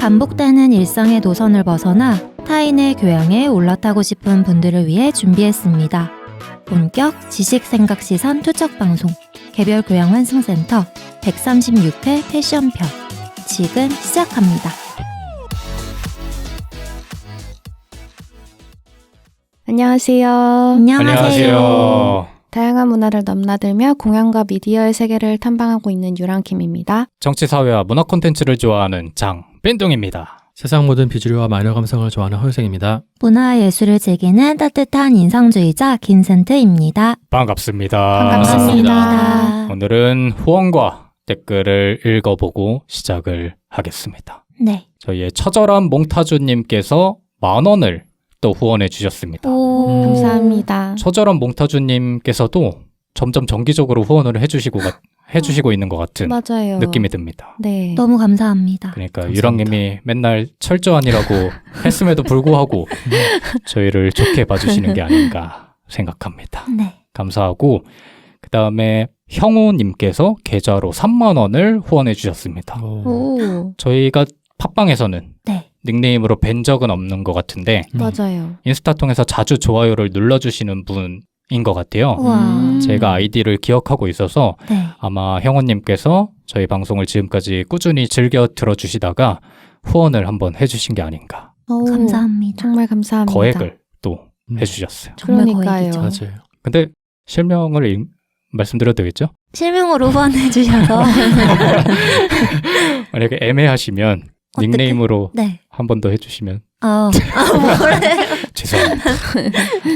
반복되는 일상의 노선을 벗어나 타인의 교양에 올라타고 싶은 분들을 위해 준비했습니다. 본격 지식생각시선 투척방송 개별 교양 환승센터 136회 패션편 지금 시작합니다. 안녕하세요. 안녕하세요. 다양한 문화를 넘나들며 공연과 미디어의 세계를 탐방하고 있는 유랑킴입니다. 정치, 사회와 문화 콘텐츠를 좋아하는 장빈동입니다. 세상 모든 비주류와 마녀 감성을 좋아하는 허유생입니다. 문화예술을 즐기는 따뜻한 인상주의자 김센트입니다. 반갑습니다. 반갑습니다. 오늘은 후원과 댓글을 읽어보고 시작을 하겠습니다. 네. 저희의 처절한 몽타주님께서 10,000원을 또 후원해 주셨습니다. 오, 감사합니다. 처절한 몽타주님께서도 점점 정기적으로 후원을 해주시고 있는 것 같은 맞아요. 느낌이 듭니다. 네. 너무 감사합니다. 그러니까 감사합니다. 유랑님이 맨날 철저한이라고 했음에도 불구하고 저희를 좋게 봐주시는 게 아닌가 생각합니다. 네. 감사하고 그 다음에 형우님께서 계좌로 30,000원을 후원해 주셨습니다. 오, 저희가 팟빵에서는 네. 닉네임으로 뵌 적은 없는 것 같은데 맞아요. 인스타 통해서 자주 좋아요를 눌러주시는 분인 것 같아요. 우와. 제가 아이디를 기억하고 있어서 네. 아마 형우님께서 저희 방송을 지금까지 꾸준히 즐겨 들어주시다가 후원을 한번 해주신 게 아닌가. 오, 감사합니다. 정말 감사합니다. 거액을 또 해주셨어요. 정말 그러니까요. 거액이죠. 맞아요. 근데 실명을 말씀드려도 되겠죠? 실명으로 후원해 주셔서 만약에 애매하시면 어떡해? 닉네임으로 네. 한 번 더 해주시면 뭐래? 죄송합니다.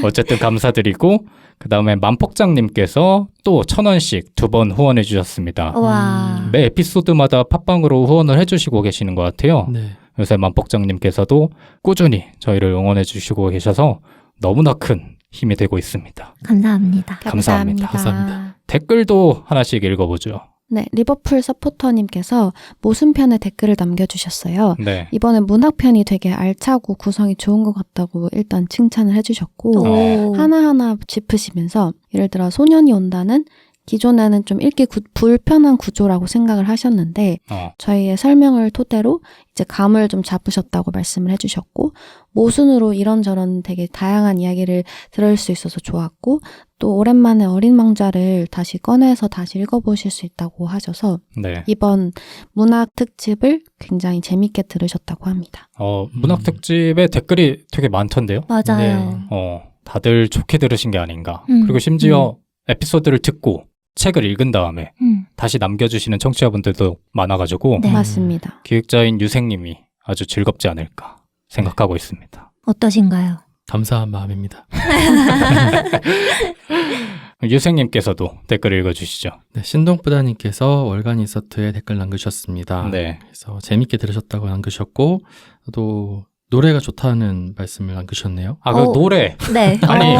어쨌든 감사드리고 그 다음에 만폭장님께서 또 1,000원씩 2번 후원해 주셨습니다. 와. 매 에피소드마다 팟빵으로 후원을 해주시고 계시는 것 같아요. 네. 요새 만폭장님께서도 꾸준히 저희를 응원해 주시고 계셔서 너무나 큰 힘이 되고 있습니다. 감사합니다. 감사합니다. 감사합니다. 댓글도 하나씩 읽어보죠. 네, 리버풀 서포터님께서 모순편에 댓글을 남겨주셨어요. 네. 이번엔 문학편이 되게 알차고 구성이 좋은 것 같다고 일단 칭찬을 해주셨고 오. 하나하나 짚으시면서 예를 들어 소년이 온다는 기존에는 좀 읽기 불편한 구조라고 생각을 하셨는데 저희의 설명을 토대로 이제 감을 좀 잡으셨다고 말씀을 해주셨고 모순으로 이런저런 되게 다양한 이야기를 들을 수 있어서 좋았고 또 오랜만에 어린 왕자를 다시 꺼내서 다시 읽어보실 수 있다고 하셔서 네. 이번 문학 특집을 굉장히 재밌게 들으셨다고 합니다. 문학 특집에 댓글이 되게 많던데요. 맞아요. 다들 좋게 들으신 게 아닌가. 음. 그리고 심지어 에피소드를 듣고 책을 읽은 다음에 음. 다시 남겨주시는 청취자분들도 많아가지고 네. 맞습니다. 기획자인 유생님이 아주 즐겁지 않을까 생각하고 있습니다. 어떠신가요? 감사한 마음입니다. 유생님께서도 댓글 읽어주시죠. 네, 신동부다님께서 월간 인서트에 댓글 남겨주셨습니다. 네. 그래서 재밌게 들으셨다고 남기셨고 또 노래가 좋다는 말씀을 남기셨네요. 그 노래. 네. 아니,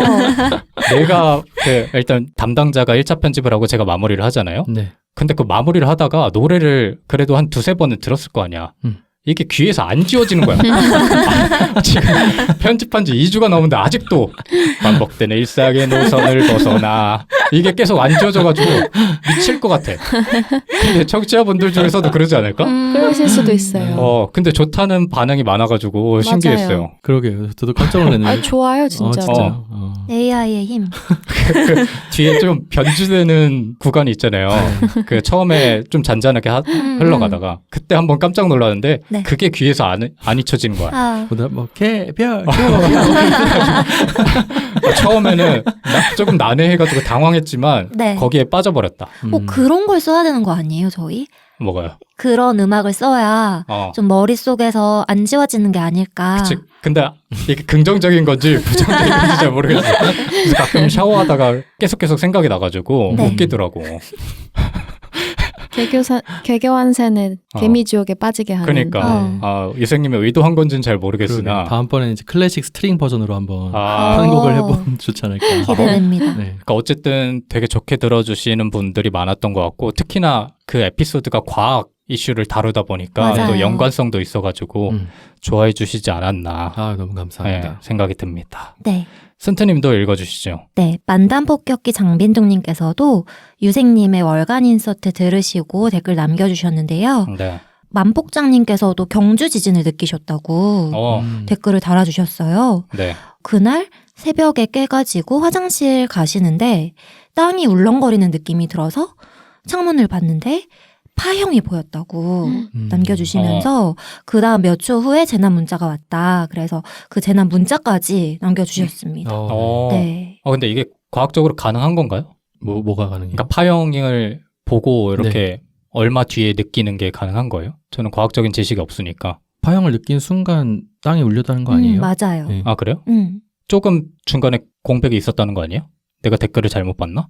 내가 일단 담당자가 1차 편집을 하고 제가 마무리를 하잖아요. 네. 근데 그 마무리를 하다가 노래를 그래도 한 2-3번은 들었을 거 아니야. 이게 귀에서 안 지워지는 거야. 지금 편집한 지 2주가 넘었는데 아직도 반복되는 일상의 노선을 벗어나 이게 계속 안 지워져가지고 미칠 것 같아. 근데 청취자분들 중에서도 그러지 않을까? 그러실 수도 있어요. 근데 좋다는 반응이 많아가지고 맞아요. 신기했어요. 그러게요. 저도 깜짝 놀랐네요. 좋아요, 진짜. 진짜. AI의 힘. 뒤에 좀 변주되는 구간이 있잖아요. 그 처음에 좀 잔잔하게 흘러가다가 그때 한번 깜짝 놀랐는데 네. 그게 귀에서 안 잊혀지는 거야. 보다 개별 처음에는 조금 난해해가지고 당황했지만 네. 거기에 빠져버렸다. 그런 걸 써야 되는 거 아니에요, 저희? 뭐가요? 그런 음악을 써야 좀 머릿속에서 안 지워지는 게 아닐까. 그치. 근데 이게 긍정적인 건지 부정적인 건지 잘 모르겠어. 그래서 가끔 샤워하다가 계속 생각이 나가지고 네. 웃기더라고. 개교환센의 개미지옥에 빠지게 하는. 그러니까 유생님의 의도한 건지는 잘 모르겠으나 그러게요. 다음번에는 이제 클래식 스트링 버전으로 한번 아. 편곡을 해보면 좋지 않을까. 기대됩니다. 네. 그러니까 어쨌든 되게 좋게 들어주시는 분들이 많았던 것 같고 특히나 그 에피소드가 과학 이슈를 다루다 보니까 맞아요. 또 연관성도 있어가지고 좋아해 주시지 않았나 너무 감사합니다. 생각이 듭니다. 네. 승트님도 읽어주시죠. 네, 만담폭격기 장빈종님께서도 유생님의 월간 인서트 들으시고 댓글 남겨주셨는데요. 네. 만폭장님께서도 경주 지진을 느끼셨다고 댓글을 달아주셨어요. 네. 그날 새벽에 깨가지고 화장실 가시는데 땅이 울렁거리는 느낌이 들어서 창문을 봤는데 파형이 보였다고 남겨주시면서 그 다음 몇 초 후에 재난 문자가 왔다. 그래서 그 재난 문자까지 남겨주셨습니다. 네. 근데 이게 과학적으로 가능한 건가요? 뭐가 가능해요? 그러니까 파형을 보고 이렇게 얼마 뒤에 느끼는 게 가능한 거예요? 저는 과학적인 지식이 없으니까. 파형을 느낀 순간 땅이 울렸다는 거 아니에요? 맞아요. 네. 아, 그래요? 조금 중간에 공백이 있었다는 거 아니에요? 내가 댓글을 잘못 봤나?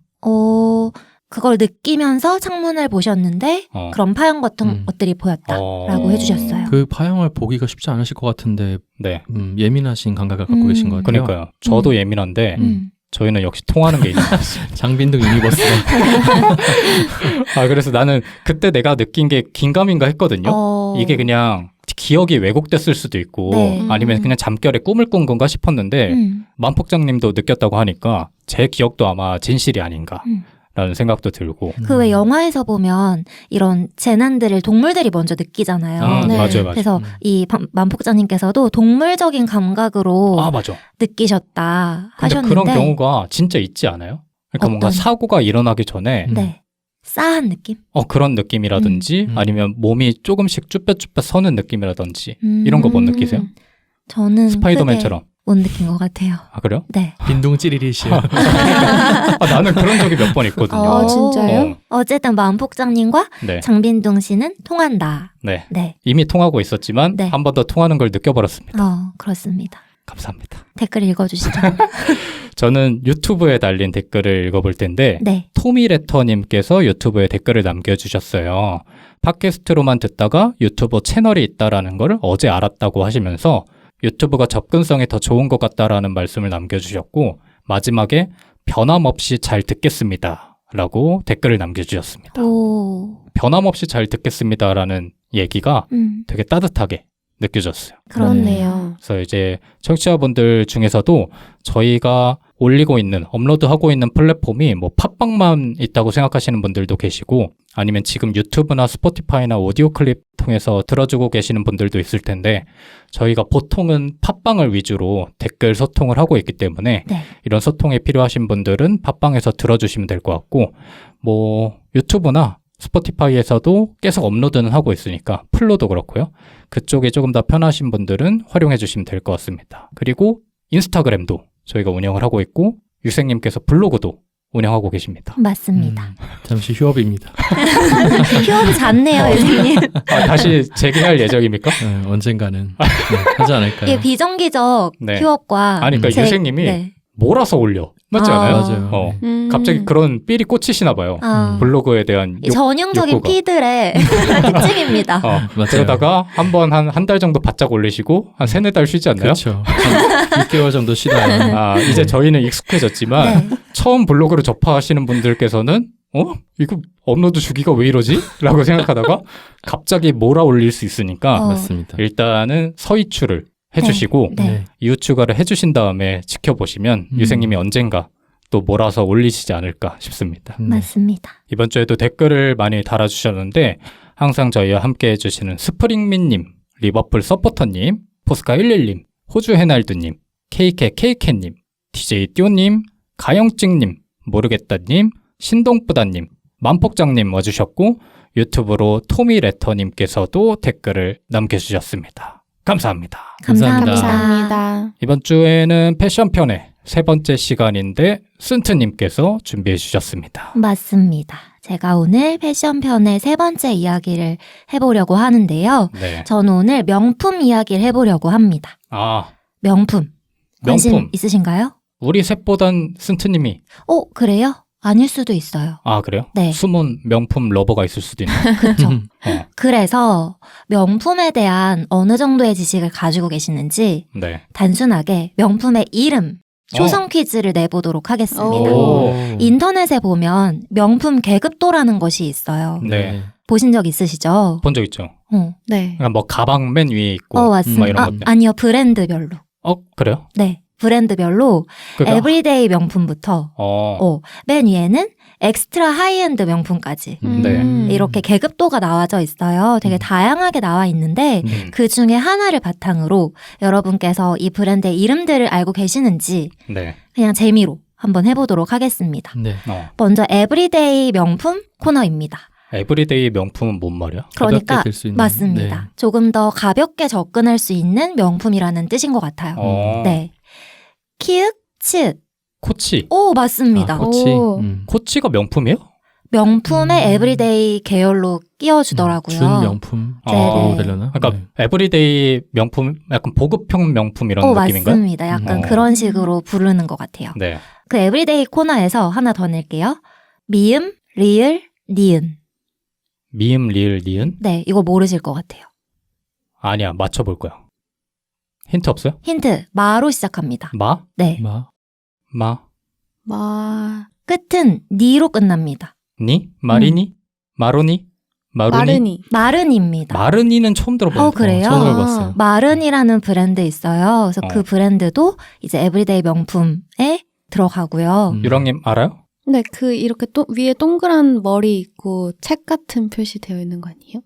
그걸 느끼면서 창문을 보셨는데 그런 파형 같은 것들이 보였다라고 해주셨어요. 그 파형을 보기가 쉽지 않으실 것 같은데 네. 예민하신 감각을 갖고 계신 것 같아요. 그러니까요. 저도 예민한데 저희는 역시 통하는 게 있는 것 같습니다. 장빈등 유니버스. 그래서 나는 그때 내가 느낀 게 긴가민가 했거든요. 이게 그냥 기억이 왜곡됐을 수도 있고 네. 아니면 그냥 잠결에 꿈을 꾼 건가 싶었는데 만폭장님도 느꼈다고 하니까 제 기억도 아마 진실이 아닌가 라는 생각도 들고. 그 왜 영화에서 보면 이런 재난들을 동물들이 먼저 느끼잖아요. 네. 맞아요. 그래서 이 만폭자님께서도 동물적인 감각으로 맞아. 느끼셨다 근데 하셨는데 그런 경우가 진짜 있지 않아요? 그러니까 뭔가 사고가 일어나기 전에 네. 싸한 느낌? 그런 느낌이라든지 아니면 몸이 조금씩 쭈뼛쭈뼛 서는 느낌이라든지 이런 거 못 느끼세요? 저는 스파이더맨처럼. 못 느낀 것 같아요. 아, 그래요? 네. 빈둥 찌리리시요. 나는 그런 적이 몇 번 있거든요. 진짜요? 어쨌든 만폭장님과 네. 장빈둥 씨는 통한다. 네. 네. 이미 통하고 있었지만 네. 한 번 더 통하는 걸 느껴버렸습니다. 그렇습니다. 감사합니다. 댓글 읽어주시죠. 저는 유튜브에 달린 댓글을 읽어볼 텐데 네. 토미레터님께서 유튜브에 댓글을 남겨주셨어요. 팟캐스트로만 듣다가 유튜브 채널이 있다라는 걸 어제 알았다고 하시면서 유튜브가 접근성이 더 좋은 것 같다라는 말씀을 남겨주셨고 마지막에 변함없이 잘 듣겠습니다 라고 댓글을 남겨주셨습니다. 변함없이 잘 듣겠습니다 라는 얘기가 되게 따뜻하게 느껴졌어요. 그렇네요. 그래서 이제 청취자분들 중에서도 저희가 올리고 있는, 업로드하고 있는 플랫폼이 뭐 팟빵만 있다고 생각하시는 분들도 계시고 아니면 지금 유튜브나 스포티파이나 오디오 클립 통해서 들어주고 계시는 분들도 있을 텐데 저희가 보통은 팟빵을 위주로 댓글 소통을 하고 있기 때문에 네. 이런 소통이 필요하신 분들은 팟빵에서 들어주시면 될 것 같고 뭐 유튜브나 스포티파이에서도 계속 업로드는 하고 있으니까 플로도 그렇고요. 그쪽이 조금 더 편하신 분들은 활용해 주시면 될 것 같습니다. 그리고 인스타그램도 저희가 운영을 하고 있고 유생님께서 블로그도 운영하고 계십니다. 맞습니다. 잠시 휴업입니다. 휴업이 잦네요, 유생님. 다시 재개할 예정입니까? 네, 언젠가는 하지 않을까요? 이게 비정기적 네. 휴업과 그러니까 유생님이 몰아서 올려. 맞지 않아요? 맞아요. 갑자기 그런 삘이 꽂히시나 봐요. 블로그에 대한 전형적인 욕구가. 피들의 특징입니다. 맞아요. 그러다가 한 달 정도 바짝 올리시고 한 3-4달 쉬지 않나요? 그렇죠. 6개월 정도 쉬다가 이제 저희는 익숙해졌지만 네. 처음 블로그를 접하시는 분들께서는 이거 업로드 주기가 왜 이러지? 라고 생각하다가 갑자기 몰아 올릴 수 있으니까 맞습니다. 일단은 서이추를 해주시고 네. 이후 추가를 해주신 다음에 지켜보시면 유생님이 언젠가 또 몰아서 올리시지 않을까 싶습니다. 맞습니다. 이번 주에도 댓글을 많이 달아주셨는데 항상 저희와 함께 해주시는 스프링민님, 리버풀 서포터님, 포스카111님, 호주 해날드님, KKKK님, DJ 띠오님, 가영찍님, 모르겠다님, 신동뿌다님, 만폭장님 와주셨고 유튜브로 토미레터님께서도 댓글을 남겨주셨습니다. 감사합니다. 감사합니다. 이번 주에는 패션편의 3번째 시간인데 쓴트님께서 준비해 주셨습니다. 맞습니다. 제가 오늘 패션편의 3번째 이야기를 해보려고 하는데요. 네. 저는 오늘 명품 이야기를 해보려고 합니다. 명품. 관심 있으신가요? 우리 셋보단 쓴트님이. 그래요? 아닐 수도 있어요. 그래요? 네. 숨은 명품 러버가 있을 수도 있네요. 그렇죠. 그래서 명품에 대한 어느 정도의 지식을 가지고 계시는지 네. 단순하게 명품의 이름, 초성 퀴즈를 내보도록 하겠습니다. 오. 인터넷에 보면 명품 계급도라는 것이 있어요. 네. 보신 적 있으시죠? 본 적 있죠. 네. 그러니까 뭐 가방 맨 위에 있고 맞습니다. 이런 것들. 아니요, 브랜드별로. 그래요? 네. 브랜드별로 그러니까, 에브리데이 명품부터 맨 위에는 엑스트라 하이엔드 명품까지 네. 이렇게 계급도가 나와져 있어요. 되게 다양하게 나와 있는데 그 중에 하나를 바탕으로 여러분께서 이 브랜드의 이름들을 알고 계시는지 네. 그냥 재미로 한번 해보도록 하겠습니다. 네. 먼저 에브리데이 명품 코너입니다. 에브리데이 명품은 뭔 말이야? 그러니까 가볍게 들수 있는. 맞습니다. 네. 조금 더 가볍게 접근할 수 있는 명품이라는 뜻인 것 같아요. 네. 키읔, 치읓. 코치. 오, 맞습니다. 아, 코치. 오. 코치가 명품이에요? 명품의 에브리데이 계열로 끼워주더라고요. 준 명품 네네. 되려나? 그러니까 네. 에브리데이 명품, 약간 보급형 명품 이런 느낌인가요? 맞습니다. 약간 어. 그런 식으로 부르는 것 같아요. 네. 그 에브리데이 코너에서 하나 더 낼게요. 미음, 리을, 니은. 미음, 리을, 니은? 네, 이거 모르실 것 같아요. 아니야, 맞춰볼 거야. 힌트 없어요? 힌트, 마로 시작합니다. 마? 네, 마? 끝은 니로 끝납니다. 니? 마리니? 마로니? 마루니? 마르니. 마르니입니다. 마르니는 처음 들어봐요. 그래요? 처음 들어봤어요. 마른이라는 브랜드 있어요. 그래서 그 어. 브랜드도 이제 에브리데이 명품에 들어가고요. 유랑님 알아요? 네, 그 이렇게 위에 동그란 머리 있고 책 같은 표시되어 있는 거 아니에요?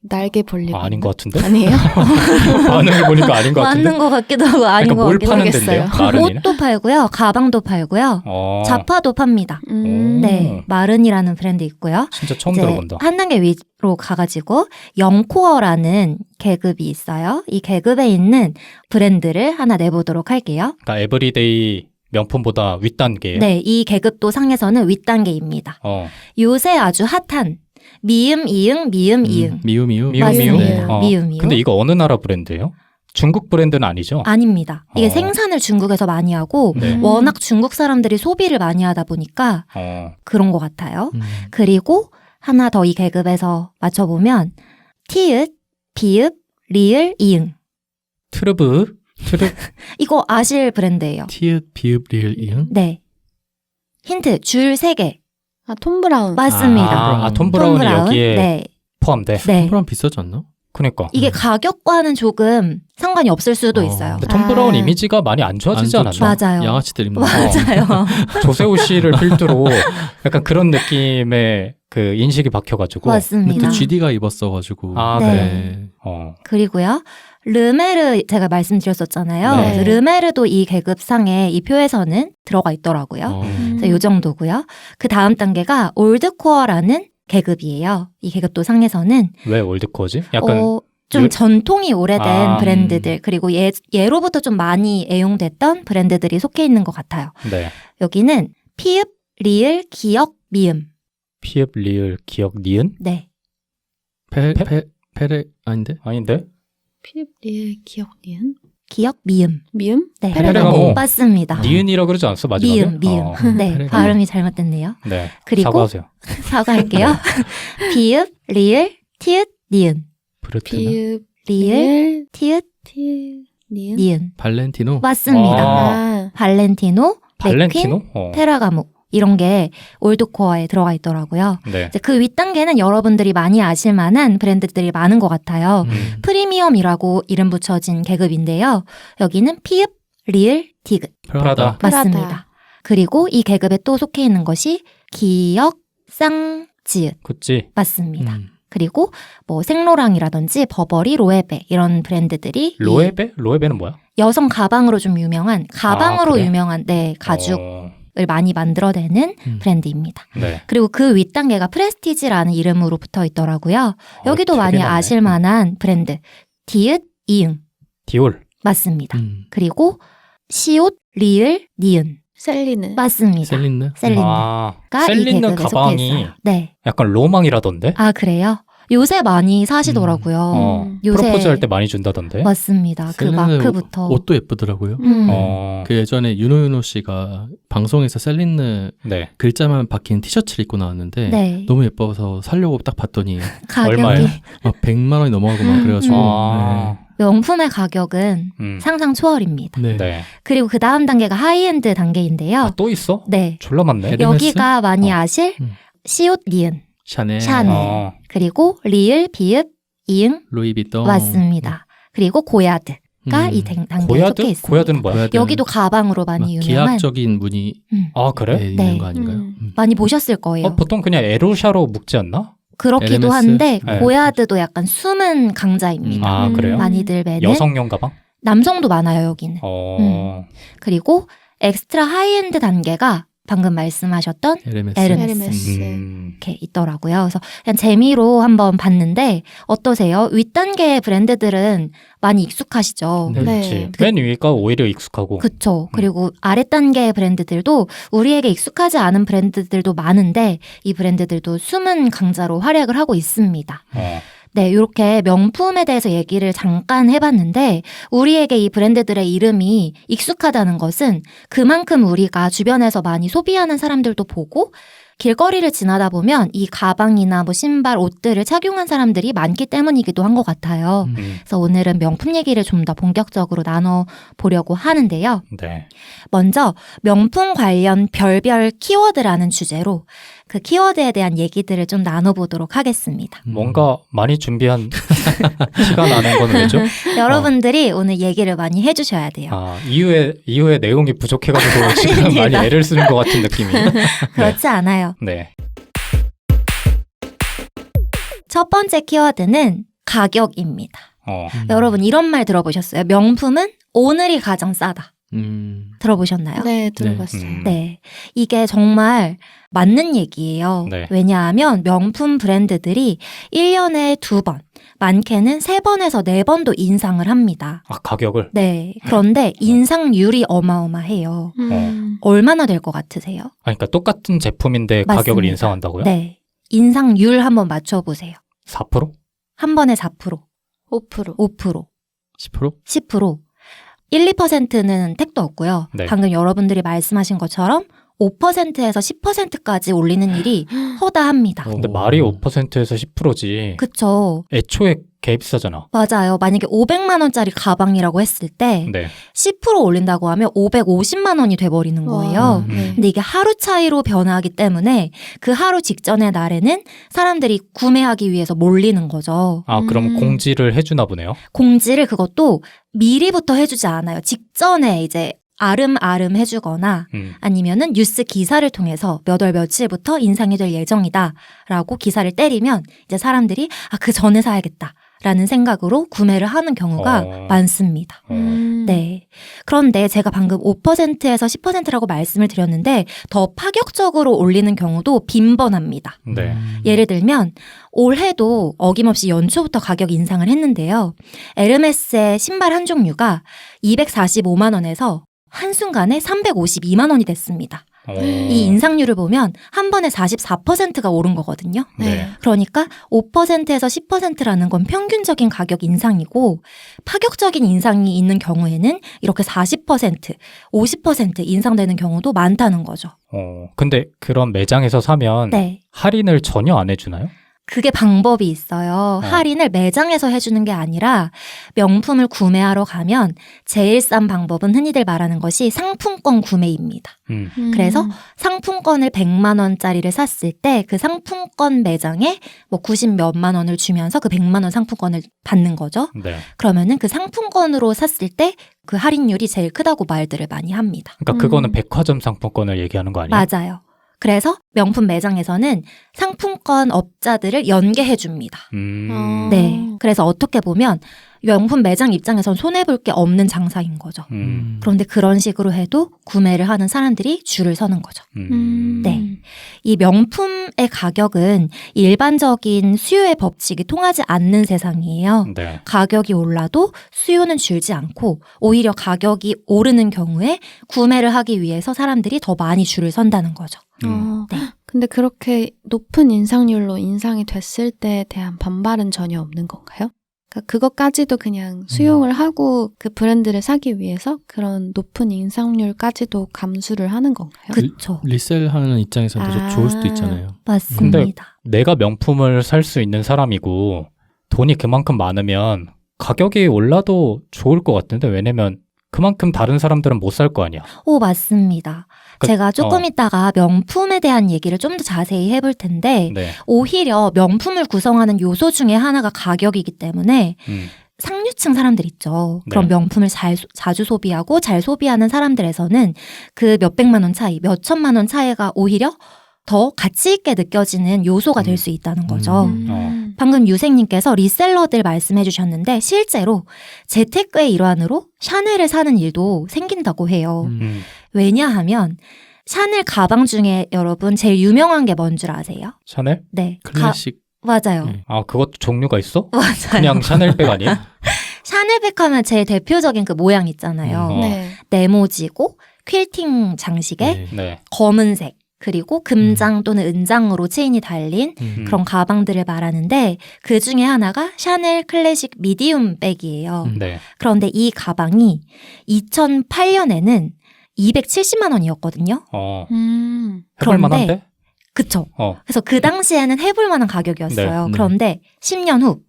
날개 벌리고. 아닌 것 같은데? 아니에요? 반응을 보니까 아닌 것 같은데? 맞는 것 같기도 하고 아닌 그러니까 것 뭘 같기도 파는 하겠어요. 데인데요? 마르니는? 옷도 팔고요. 가방도 팔고요. 자파도 팝니다. 네, 마른이라는 브랜드 있고요. 진짜 처음 이제 들어본다. 한 단계 위로 가가지고 영코어라는 계급이 있어요. 이 계급에 있는 브랜드를 하나 내보도록 할게요. 그러니까 에브리데이 명품보다 윗단계예요? 네, 이 계급도 상에서는 윗단계입니다. 요새 아주 핫한 미음, 이응, 미음, 이응. 미우. 미우, 맞습니다. 미우. 미음, 미음. 근데 이거 어느 나라 브랜드예요? 중국 브랜드는 아니죠? 아닙니다. 이게 어. 생산을 중국에서 많이 하고 네. 워낙 중국 사람들이 소비를 많이 하다 보니까 그런 것 같아요. 그리고 하나 더 이 계급에서 맞춰보면 티읕, 비읒, 리을, 이응. 트르브? 이거 아실 브랜드예요. 티읕, 비읒, 리을, 이응. 네. 힌트 줄 3개. 톰 브라운. 맞습니다. 톰 브라운이 브라운. 여기에 네. 포함돼? 네. 톰 브라운 비싸지 않나? 그러니까. 이게 가격과는 조금 상관이 없을 수도 있어요. 근데 톰 브라운 이미지가 많이 안 좋아지지 안 않았나? 좋죠. 맞아요. 양아치들 입는 맞아요. 조세호 씨를 필두로 약간 그런 느낌의 그 인식이 박혀가지고. 맞습니다. 또 GD가 입었어가지고. 네. 그래. 그리고요. 르메르 제가 말씀드렸었잖아요. 네. 그래서 르메르도 이 계급상에 이 표에서는 들어가 있더라고요. 그래서 요 정도고요. 그 다음 단계가 올드코어라는 계급이에요. 이 계급도 상에서는 왜 올드코어지? 약간 좀 전통이 오래된 아, 브랜드들 그리고 예로부터 좀 많이 애용됐던 브랜드들이 속해 있는 것 같아요. 네. 여기는 피읍, 리을, 기역, 미음. 피읍, 리을, 기역, 니은? 네. 페레 아닌데? 아닌데? 피읍, 리을, 기역, 니은. 기역, 미음. 미음? 네. 페레가모. 맞습니다. 니은이라 그러지 않았어 마지막에? 미음. 네. 페레가모. 발음이 잘못됐네요. 네. 그리고 사과하세요. 사과할게요. 비읍, 리을, 티읕, 니은. 브르트나? 피읍, 리을, 티읕, 니은. 니은. 발렌티노? 맞습니다. 발렌티노, 발렌티노? 맥퀸, 페라가모. 이런 게 올드코어에 들어가 있더라고요. 네. 이제 그 윗단계는 여러분들이 많이 아실 만한 브랜드들이 많은 것 같아요. 프리미엄이라고 이름 붙여진 계급인데요. 여기는 피읍, 리을, 디귿. 프라다. 맞습니다. 그리고 이 계급에 또 속해 있는 것이 기역, 쌍지읒. 그치. 맞습니다. 그리고 뭐 생로랑이라든지 버버리, 로에베 이런 브랜드들이 로에베? 로에베는 뭐야? 여성 가방으로 좀 유명한 가방으로 그래? 유명한 가죽을 많이 만들어내는 브랜드입니다. 네. 그리고 그 윗단계가 프레스티지라는 이름으로 붙어 있더라고요. 여기도 되게 많이 많네. 아실 만한 브랜드. 디읒, 이응. 디올. 맞습니다. 그리고 시옷, 리을, 니은. 셀리는. 맞습니다. 셀린느? 셀린느가 이 셀린느 계급에 속해 가방이 있어요. 네. 약간 로망이라던데? 아, 그래요? 요새 많이 사시더라고요. 요새 프로포즈 할 때 많이 준다던데? 맞습니다. 그 셀린느 마크부터. 옷도 예쁘더라고요. 그 예전에 윤호 씨가 방송에서 셀린느 네. 글자만 박힌 티셔츠를 입고 나왔는데 네. 너무 예뻐서 살려고 딱 봤더니 가격이 얼마예요? 막 100만 원이 넘어가고 막 그래가지고 명품의 가격은 상상 초월입니다. 네. 네. 그리고 그 다음 단계가 하이엔드 단계인데요. 또 있어? 네. 졸라 많네. 에르메스? 여기가 많이 아실 음. 시옷, 니은. 샤넬, 그리고 리을, 비읍, 이응. 루이비통 맞습니다. 그리고 고야드. 이 단계에 고야드? 속해 있습니다. 고야드는 뭐야? 고야드는 여기도 가방으로 많이 막 유명한 기하학적인 문이 아 그래? 있는 네. 거 아닌가요? 많이 보셨을 거예요. 보통 그냥 에로샤로 묶지 않나? 그렇기도 LMS? 한데 네. 고야드도 약간 숨은 강자입니다. 아 그래요? 많이들 매는 여성용 가방? 남성도 많아요 여기는. 어. 그리고 엑스트라 하이엔드 단계가 방금 말씀하셨던 LMS. LMS. 음. 이렇게 있더라고요. 그래서 그냥 재미로 한번 봤는데 어떠세요? 윗단계 브랜드들은 많이 익숙하시죠? 네. 그렇지. 맨 위가 오히려 익숙하고. 그쵸. 그리고 아랫단계 브랜드들도 우리에게 익숙하지 않은 브랜드들도 많은데 이 브랜드들도 숨은 강자로 활약을 하고 있습니다. 어. 네, 이렇게 명품에 대해서 얘기를 잠깐 해봤는데 우리에게 이 브랜드들의 이름이 익숙하다는 것은 그만큼 우리가 주변에서 많이 소비하는 사람들도 보고 길거리를 지나다 보면 이 가방이나 뭐 신발, 옷들을 착용한 사람들이 많기 때문이기도 한 것 같아요. 그래서 오늘은 명품 얘기를 좀 더 본격적으로 나눠보려고 하는데요. 네. 먼저 명품 관련 별별 키워드라는 주제로 그 키워드에 대한 얘기들을 좀 나눠보도록 하겠습니다. 뭔가 많이 준비한 티가 나는 건 왜죠? 여러분들이 오늘 얘기를 많이 해주셔야 돼요. 아, 이후에 내용이 부족해가지고 지금 많이 아닙니다. 애를 쓰는 것 같은 느낌이. 그렇지 않아요. 네. 첫 번째 키워드는 가격입니다. 여러분 이런 말 들어보셨어요? 명품은 오늘이 가장 싸다. 들어보셨나요? 네, 들어봤어요. 네. 이게 정말 맞는 얘기예요. 네. 왜냐하면 명품 브랜드들이 1년에 2번, 많게는 3번에서 4번도 인상을 합니다. 아, 가격을? 네. 그런데 인상률이 어마어마해요. 얼마나 될 것 같으세요? 아, 그러니까 똑같은 제품인데 맞습니다. 가격을 인상한다고요? 네. 인상률 한번 맞춰보세요. 4%? 한 번에 4%, 5%. 5%, 10%? 10%. 1, 2%는 택도 없고요. 네. 방금 여러분들이 말씀하신 것처럼 5%에서 10%까지 올리는 일이 허다합니다. 근데 말이 5%에서 10%지. 그쵸. 애초에 개 비싸잖아. 맞아요. 만약에 500만 원짜리 가방이라고 했을 때 네. 10% 올린다고 하면 550만 원이 돼버리는 거예요. 네. 근데 이게 하루 차이로 변화하기 때문에 그 하루 직전의 날에는 사람들이 구매하기 위해서 몰리는 거죠. 아, 그럼 공지를 해주나 보네요. 공지를 그것도 미리부터 해주지 않아요. 직전에 이제 아름아름 해주거나 아니면은 뉴스 기사를 통해서 몇 월 며칠부터 인상이 될 예정이다라고 기사를 때리면 이제 사람들이 아, 그 전에 사야겠다. 라는 생각으로 구매를 하는 경우가 많습니다. 네. 그런데 제가 방금 5%에서 10%라고 말씀을 드렸는데 더 파격적으로 올리는 경우도 빈번합니다. 네. 예를 들면 올해도 어김없이 연초부터 가격 인상을 했는데요. 에르메스의 신발 한 종류가 245만 원에서 한순간에 352만 원이 됐습니다. 이 인상률을 보면 한 번에 44%가 오른 거거든요. 네. 그러니까 5%에서 10%라는 건 평균적인 가격 인상이고 파격적인 인상이 있는 경우에는 이렇게 40%, 50% 인상되는 경우도 많다는 거죠. 근데 그런 매장에서 사면 네. 할인을 전혀 안 해주나요? 그게 방법이 있어요. 할인을 매장에서 해주는 게 아니라 명품을 구매하러 가면 제일 싼 방법은 흔히들 말하는 것이 상품권 구매입니다. 그래서 상품권을 100만 원짜리를 샀을 때 그 상품권 매장에 뭐 90 몇만 원을 주면서 그 100만 원 상품권을 받는 거죠. 네. 그러면은 그 상품권으로 샀을 때 그 할인율이 제일 크다고 말들을 많이 합니다. 그러니까 그거는 백화점 상품권을 얘기하는 거 아니에요? 맞아요. 그래서 명품 매장에서는 상품권 업자들을 연계해 줍니다. 네. 그래서 어떻게 보면 명품 매장 입장에선 손해볼 게 없는 장사인 거죠. 그런데 그런 식으로 해도 구매를 하는 사람들이 줄을 서는 거죠. 네. 이 명품의 가격은 일반적인 수요의 법칙이 통하지 않는 세상이에요. 네. 가격이 올라도 수요는 줄지 않고 오히려 가격이 오르는 경우에 구매를 하기 위해서 사람들이 더 많이 줄을 선다는 거죠. 네. 근데 그렇게 높은 인상률로 인상이 됐을 때에 대한 반발은 전혀 없는 건가요? 그러니까 그것까지도 그냥 수용을 하고 그 브랜드를 사기 위해서 그런 높은 인상률까지도 감수를 하는 건가요? 그쵸. 리셀하는 입장에서는 더 좋을 수도 있잖아요. 맞습니다. 내가 명품을 살 수 있는 사람이고 돈이 그만큼 많으면 가격이 올라도 좋을 것 같은데 왜냐면 그만큼 다른 사람들은 못 살 거 아니야. 오, 맞습니다. 제가 조금 어. 있다가 명품에 대한 얘기를 좀 더 자세히 해볼 텐데 네. 오히려 명품을 구성하는 요소 중에 하나가 가격이기 때문에 상류 소비층 사람들 있죠. 그런 네. 명품을 자주 소비하고 잘 소비하는 사람들에서는 그 몇백만 원 차이, 몇천만 원 차이가 오히려 더 가치 있게 느껴지는 요소가 될 수 있다는 거죠. 방금 유생님께서 리셀러들 말씀해 주셨는데 실제로 재테크의 일환으로 샤넬을 사는 일도 생긴다고 해요. 왜냐하면 샤넬 가방 중에 여러분 제일 유명한 게 뭔 줄 아세요? 샤넬? 네. 클래식. 맞아요. 네. 아, 그것도 종류가 있어? 맞아요. 그냥 샤넬백 아니야? 샤넬백 하면 제일 대표적인 그 모양 있잖아요. 네. 네모지고 퀼팅 장식에 네. 네. 검은색 그리고 금장 또는 은장으로 체인이 달린 그런 가방들을 말하는데 그 중에 하나가 샤넬 클래식 미디움 백이에요. 네. 그런데 이 가방이 2008년에는 270만 원이었거든요. 해볼만한데? 그쵸. 어. 그래서 그 당시에는 해볼 만한 가격이었어요. 네. 그런데 10년 후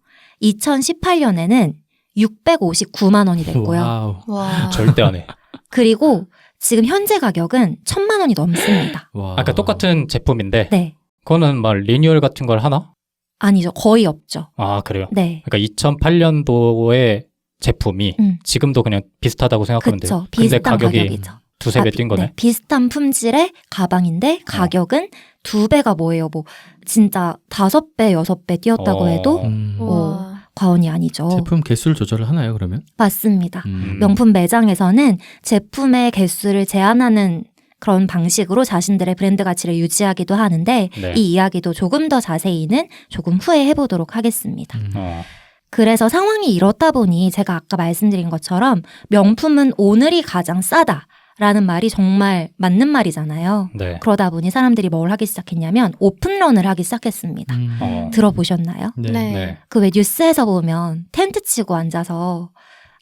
2018년에는 659만 원이 됐고요. 와우. 와. 절대 안 해. 그리고 지금 현재 가격은 1,000만 원이 넘습니다. 와. 아까 똑같은 제품인데 네. 그거는 막 리뉴얼 같은 걸 하나? 아니죠. 거의 없죠. 아, 그래요? 네. 그러니까 2008년도의 제품이 지금도 그냥 비슷하다고 생각하면 돼요. 그쵸. 근데 비슷한 가격이 가격이죠. 두세 배 뛴 거네. 네. 비슷한 품질의 가방인데 가격은 2배가 뭐예요. 뭐 진짜 5배, 6배 뛰었다고 해도 와. 과언이 아니죠. 제품 개수를 조절을 하나요, 그러면? 맞습니다. 음. 명품 매장에서는 제품의 개수를 제한하는 그런 방식으로 자신들의 브랜드 가치를 유지하기도 하는데 네. 이 이야기도 조금 더 자세히는 조금 후에 해보도록 하겠습니다. 그래서 상황이 이렇다 보니 제가 아까 말씀드린 것처럼 명품은 오늘이 가장 싸다라는 말이 정말 맞는 말이잖아요. 네. 그러다 보니 사람들이 뭘 하기 시작했냐면 오픈런을 하기 시작했습니다. 들어보셨나요? 네. 네. 네. 그 왜 뉴스에서 보면 텐트 치고 앉아서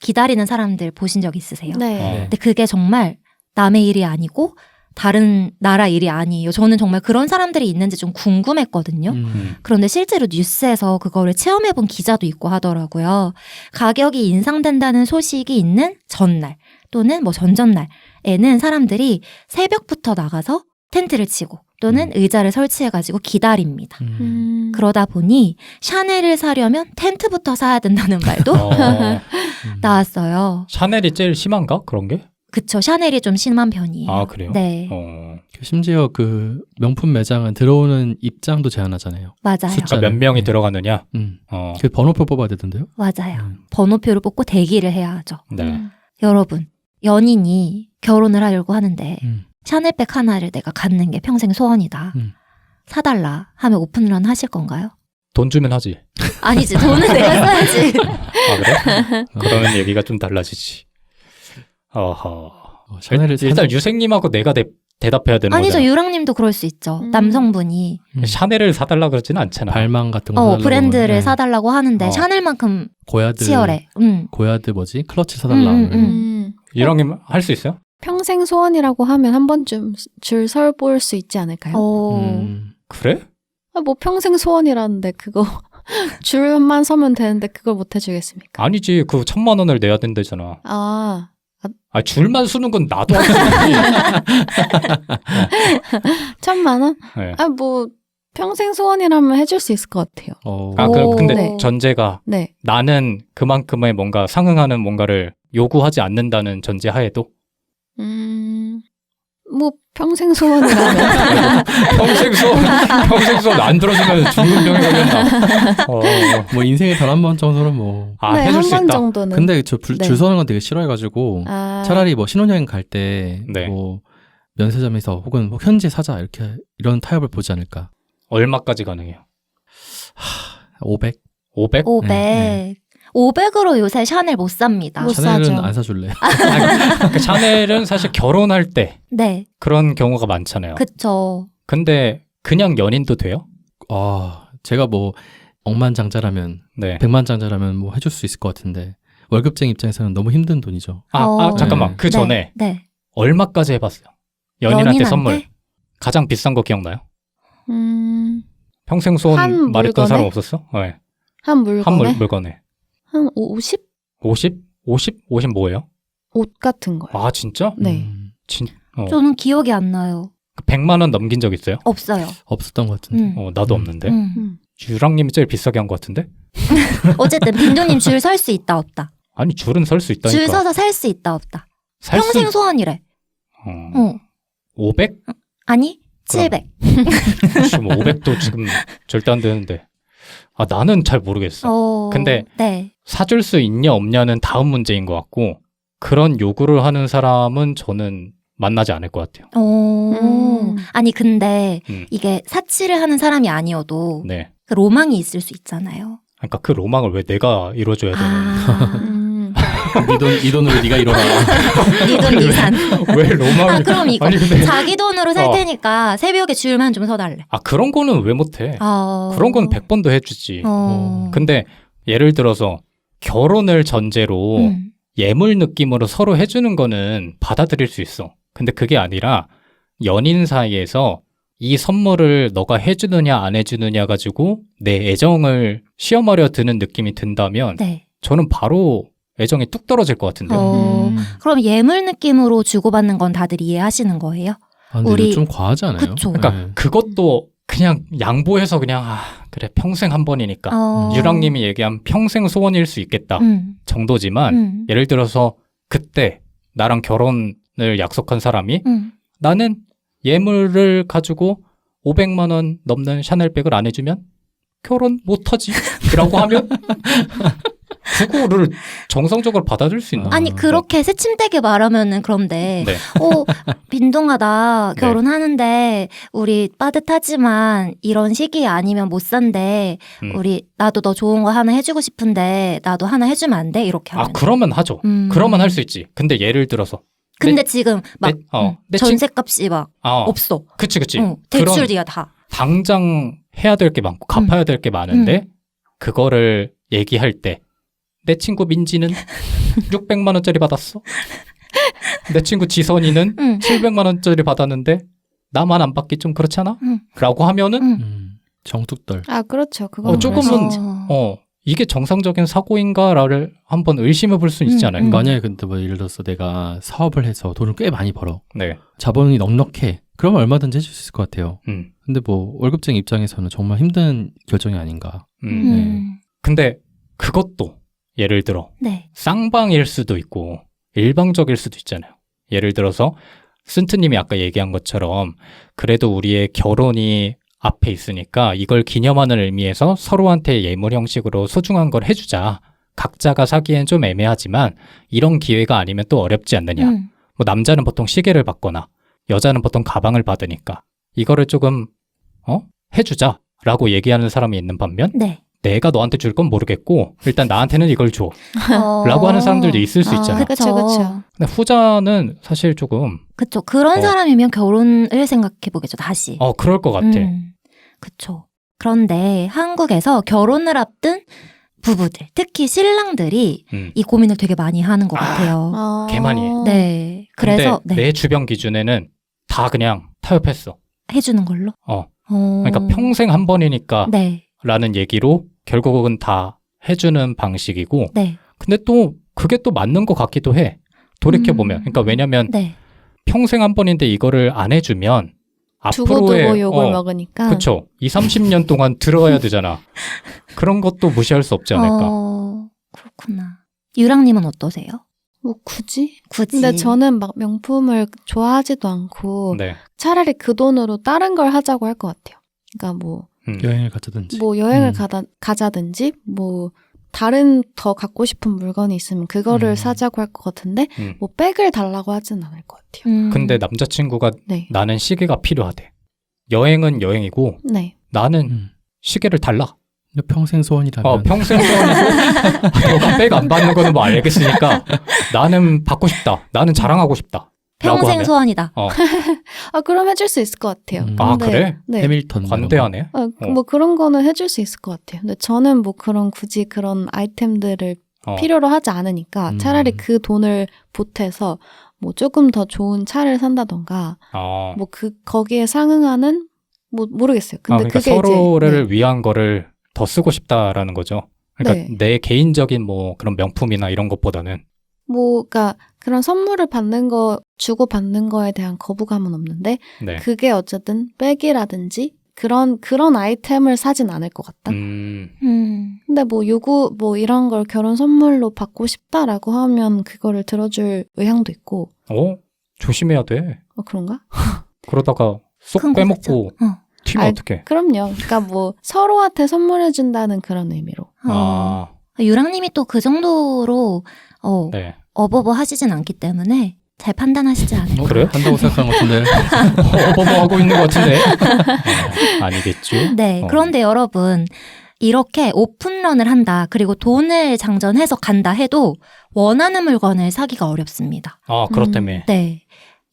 기다리는 사람들 보신 적 있으세요? 네. 근데 그게 정말 남의 일이 아니고 다른 나라 일이 아니에요. 저는 정말 그런 사람들이 있는지 좀 궁금했거든요. 그런데 실제로 뉴스에서 그거를 체험해본 기자도 있고 하더라고요. 가격이 인상된다는 소식이 있는 전날 또는 뭐 전전날에는 사람들이 새벽부터 나가서 텐트를 치고 또는 의자를 설치해가지고 기다립니다. 그러다 보니 샤넬을 사려면 텐트부터 사야 된다는 말도 나왔어요. 샤넬이 제일 심한가? 그런 게? 그쵸. 샤넬이 좀 심한 편이에요. 아, 그래요? 네. 심지어 그 명품 매장은 들어오는 입장도 제한하잖아요. 맞아요. 그러니까 몇 명이 들어가느냐? 그 번호표 뽑아야 되던데요? 맞아요. 번호표를 뽑고 대기를 해야 하죠. 네. 여러분, 연인이 결혼을 하려고 하는데 음. 샤넬백 하나를 내가 갖는 게 평생 소원이다. 사달라 하면 오픈런 하실 건가요? 돈 주면 하지. 아니지. 돈은 내가 써야지. 아, 그래? 그러면 얘기가 좀 달라지지. 어허. 샤넬을 일단 유생님하고 내가 대답해야 되는 아니죠. 거잖아. 유랑님도 그럴 수 있죠. 남성분이 샤넬을 사달라 그러지는 않잖아. 발망 같은 거 사달라고 브랜드를 하면, 사달라고 하는데 어. 샤넬만큼 고야드 치열해. 고야드 뭐지? 클러치 사달라. 유랑님 할 수 있어요? 평생 소원이라고 하면 한 번쯤 줄 서볼 수 있지 않을까요? 그래? 아, 뭐 평생 소원이라는데 그거 줄만 서면 되는데 그걸 못 해주겠습니까? 아니지. 그 1,000만 원을 내야 된다잖아. 아, 아, 줄만 서는 건 나도 할 수 있지. 1,000만 원? 네. 아, 뭐 평생 소원이라면 해줄 수 있을 것 같아요. 아, 근데 네. 전제가 네. 나는 그만큼의 뭔가 상응하는 뭔가를 요구하지 않는다는 전제 하에도 뭐 평생 소원이라면 평생 수업 안 들어주면 죽는 병에 걸린다. 뭐 인생에 단 한 번 정도는 뭐. 아, 네, 해줄 한 수 번 있다. 정도는. 근데 저 네. 줄 서는 건 되게 싫어해가지고 아, 차라리 뭐 신혼여행 갈 때 네. 뭐 면세점에서 혹은 뭐 현지 사자 이런 타협을 보지 않을까. 얼마까지 가능해요? 500? 500? 500. 네. 500으로 요새 샤넬 못 삽니다. 못 샤넬은 사죠. 안 사줄래. 그 샤넬은 사실 결혼할 때 네. 그런 경우가 많잖아요. 그쵸. 근데 그냥 연인도 돼요? 제가 뭐 억만장자라면 네. 백만장자라면 뭐 해줄 수 있을 것 같은데 월급쟁이 입장에서는 너무 힘든 돈이죠. 잠깐만. 네. 그 전에 네. 얼마까지 해봤어요? 연인한테 연인한테? 선물. 가장 비싼 거 기억나요? 평생 한 소원 말했던 물건에? 사람 없었어? 네. 한 물건에 한 물건에. 한 50? 50? 50? 50 뭐예요? 옷 같은 거요. 아, 진짜? 네. 저는 기억이 안 나요. 100만 원 넘긴 적 있어요? 없어요. 없었던 것 같은데. 나도 없는데. 음. 유랑님이 제일 비싸게 한 것 같은데? 어쨌든 빈도님 줄 설 수 있다 없다. 아니 줄은 설 수 있다니까. 줄 서서 살 수 있다 없다. 살 평생 소원이래. 500? 아니 그럼. 700. 지금 500도 지금 절대 안 되는데. 아 나는 잘 모르겠어. 근데 네. 사줄 수 있냐 없냐는 다음 문제인 것 같고 그런 요구를 하는 사람은 저는 만나지 않을 것 같아요. 아니 근데 음. 이게 사치를 하는 사람이 아니어도 네. 그 로망이 있을 수 있잖아요. 그러니까 그 로망을 왜 내가 이뤄줘야 되는? 이 돈으로 네가 이뤄라. 니돈 니산. 왜 로망을? 그럼 이거 아니 근데 자기 돈으로 살 테니까 새벽에 줄만 좀 서달래. 그런 거는 왜 못해? 그런 건 100번도 해주지. 근데 예를 들어서 결혼을 전제로 예물 느낌으로 서로 해주는 거는 받아들일 수 있어. 근데 그게 아니라 연인 사이에서 이 선물을 너가 해주느냐 안 해주느냐 가지고 내 애정을 시험하려 드는 느낌이 든다면 네. 저는 바로 애정이 뚝 떨어질 것 같은데요. 그럼 예물 느낌으로 주고받는 건 다들 이해하시는 거예요? 아, 근데 우리- 이거 좀 과하지 않아요? 그쵸. 그러니까 네. 그것도 그냥 양보해서 그냥 그래 평생 한 번이니까 유랑님이 얘기한 평생 소원일 수 있겠다 정도지만 예를 들어서 그때 나랑 결혼을 약속한 사람이 나는 예물을 가지고 500만 원 넘는 샤넬백을 안 해주면 결혼 못하지 라고 하면 그거를 정상적으로 받아들일 수 있나? 아니 그렇게 새침대게 말하면은 그런데 네. 빈동아 나 네. 결혼하는데 우리 빠듯하지만 이런 시기 아니면 못 산대. 우리 나도 너 좋은 거 하나 해주고 싶은데 나도 하나 해주면 안 돼? 이렇게 하면. 그러면 하죠. 그러면 할 수 있지. 근데 예를 들어서 근데 지금 막 내 전세값이 막 없어. 그치. 대출이야 다. 당장 해야 될 게 많고 갚아야 될 게 많은데 그거를 얘기할 때 내 친구 민지는 600만 원짜리 받았어. 내 친구 지선이는 700만 원짜리 받았는데 나만 안 받기 좀 그렇잖아? 라고 하면은 정뚝떨. 아, 그렇죠. 그건 조금은 그렇죠. 이게 정상적인 사고인가를 한번 의심해 볼 수 있지 않을까? 만약에 근데 뭐 예를 들어서 내가 사업을 해서 돈을 꽤 많이 벌어. 네. 자본이 넉넉해. 그러면 얼마든지 해줄 수 있을 것 같아요. 음. 근데 뭐 월급쟁이 입장에서는 정말 힘든 결정이 아닌가. 근데 그것도 예를 들어 네. 쌍방일 수도 있고 일방적일 수도 있잖아요. 예를 들어서 쓴트님이 아까 얘기한 것처럼 그래도 우리의 결혼이 앞에 있으니까 이걸 기념하는 의미에서 서로한테 예물 형식으로 소중한 걸 해주자. 각자가 사기엔 좀 애매하지만 이런 기회가 아니면 또 어렵지 않느냐. 뭐 남자는 보통 시계를 받거나 여자는 보통 가방을 받으니까 이거를 조금 해주자라고 얘기하는 사람이 있는 반면 네. 내가 너한테 줄 건 모르겠고 일단 나한테는 이걸 줘 라고 하는 사람들도 있을 수 있잖아. 그쵸, 그쵸. 근데 후자는 사실 조금 그쵸. 그런 사람이면 결혼을 생각해보겠죠, 다시. 그럴 것 같아. 그쵸. 그런데 한국에서 결혼을 앞둔 부부들, 특히 신랑들이 이 고민을 되게 많이 하는 것 같아요. 개 많이 해. 네. 근데 그래서 내 주변 기준에는 다 그냥 타협했어. 해주는 걸로? 그러니까 평생 한 번이니까 네. 라는 얘기로 결국은 다 해주는 방식이고 네. 근데 또 그게 또 맞는 것 같기도 해. 돌이켜보면. 그러니까 왜냐면 네. 평생 한 번인데 이거를 안 해주면 두고두고 앞으로의 욕을 먹으니까. 그쵸. 20-30년 동안 들어가야 되잖아. 그런 것도 무시할 수 없지 않을까. 그렇구나. 유랑님은 어떠세요? 뭐 굳이? 굳이. 근데 저는 막 명품을 좋아하지도 않고 네. 차라리 그 돈으로 다른 걸 하자고 할 것 같아요. 그러니까 뭐 여행을 가자든지. 뭐 여행을 가자든지 뭐 다른 더 갖고 싶은 물건이 있으면 그거를 사자고 할 것 같은데 뭐 백을 달라고 하진 않을 것 같아요. 근데 남자친구가 네. 나는 시계가 필요하대. 여행은 여행이고 네. 나는 시계를 달라. 평생 소원이라면. 평생 소원이고 너가 백 안 받는 거는 뭐 알겠으니까 나는 받고 싶다. 나는 자랑하고 싶다. 라고 평생 하면? 소원이다. 그럼 해줄 수 있을 것 같아요. 근데, 그래? 네. 해밀턴. 관대하네. 뭐 그런 거는 해줄 수 있을 것 같아요. 근데 저는 뭐 굳이 그런 아이템들을 필요로 하지 않으니까 차라리 그 돈을 보태서 뭐 조금 더 좋은 차를 산다던가 뭐 거기에 상응하는 뭐 모르겠어요. 근데 그러니까 그게 서로를 이제 위한 거를 더 쓰고 싶다라는 거죠. 그러니까 내 개인적인 뭐 그런 명품이나 이런 것보다는 그러니까 그런 선물을 받는 거, 주고 받는 거에 대한 거부감은 없는데, 네. 그게 어쨌든 백이라든지 그런 아이템을 사진 않을 것 같다. 근데 뭐 이런 걸 결혼 선물로 받고 싶다라고 하면 그거를 들어줄 의향도 있고. 조심해야 돼. 그런가? 그러다가 쏙 큰 빼먹고 거겠죠. 튀면 어떡해. 그럼요. 그러니까 뭐 서로한테 선물해준다는 그런 의미로. 유랑님이 또 그 정도로 네. 어버버 하시진 않기 때문에 잘 판단하시지 않을까. 그래요? 한다고 생각하는 것 같은데. 어버버 하고 있는 것 같은데. 아니겠죠? 네. 그런데 여러분, 이렇게 오픈런을 한다, 그리고 돈을 장전해서 간다 해도 원하는 물건을 사기가 어렵습니다. 그렇다며. 네.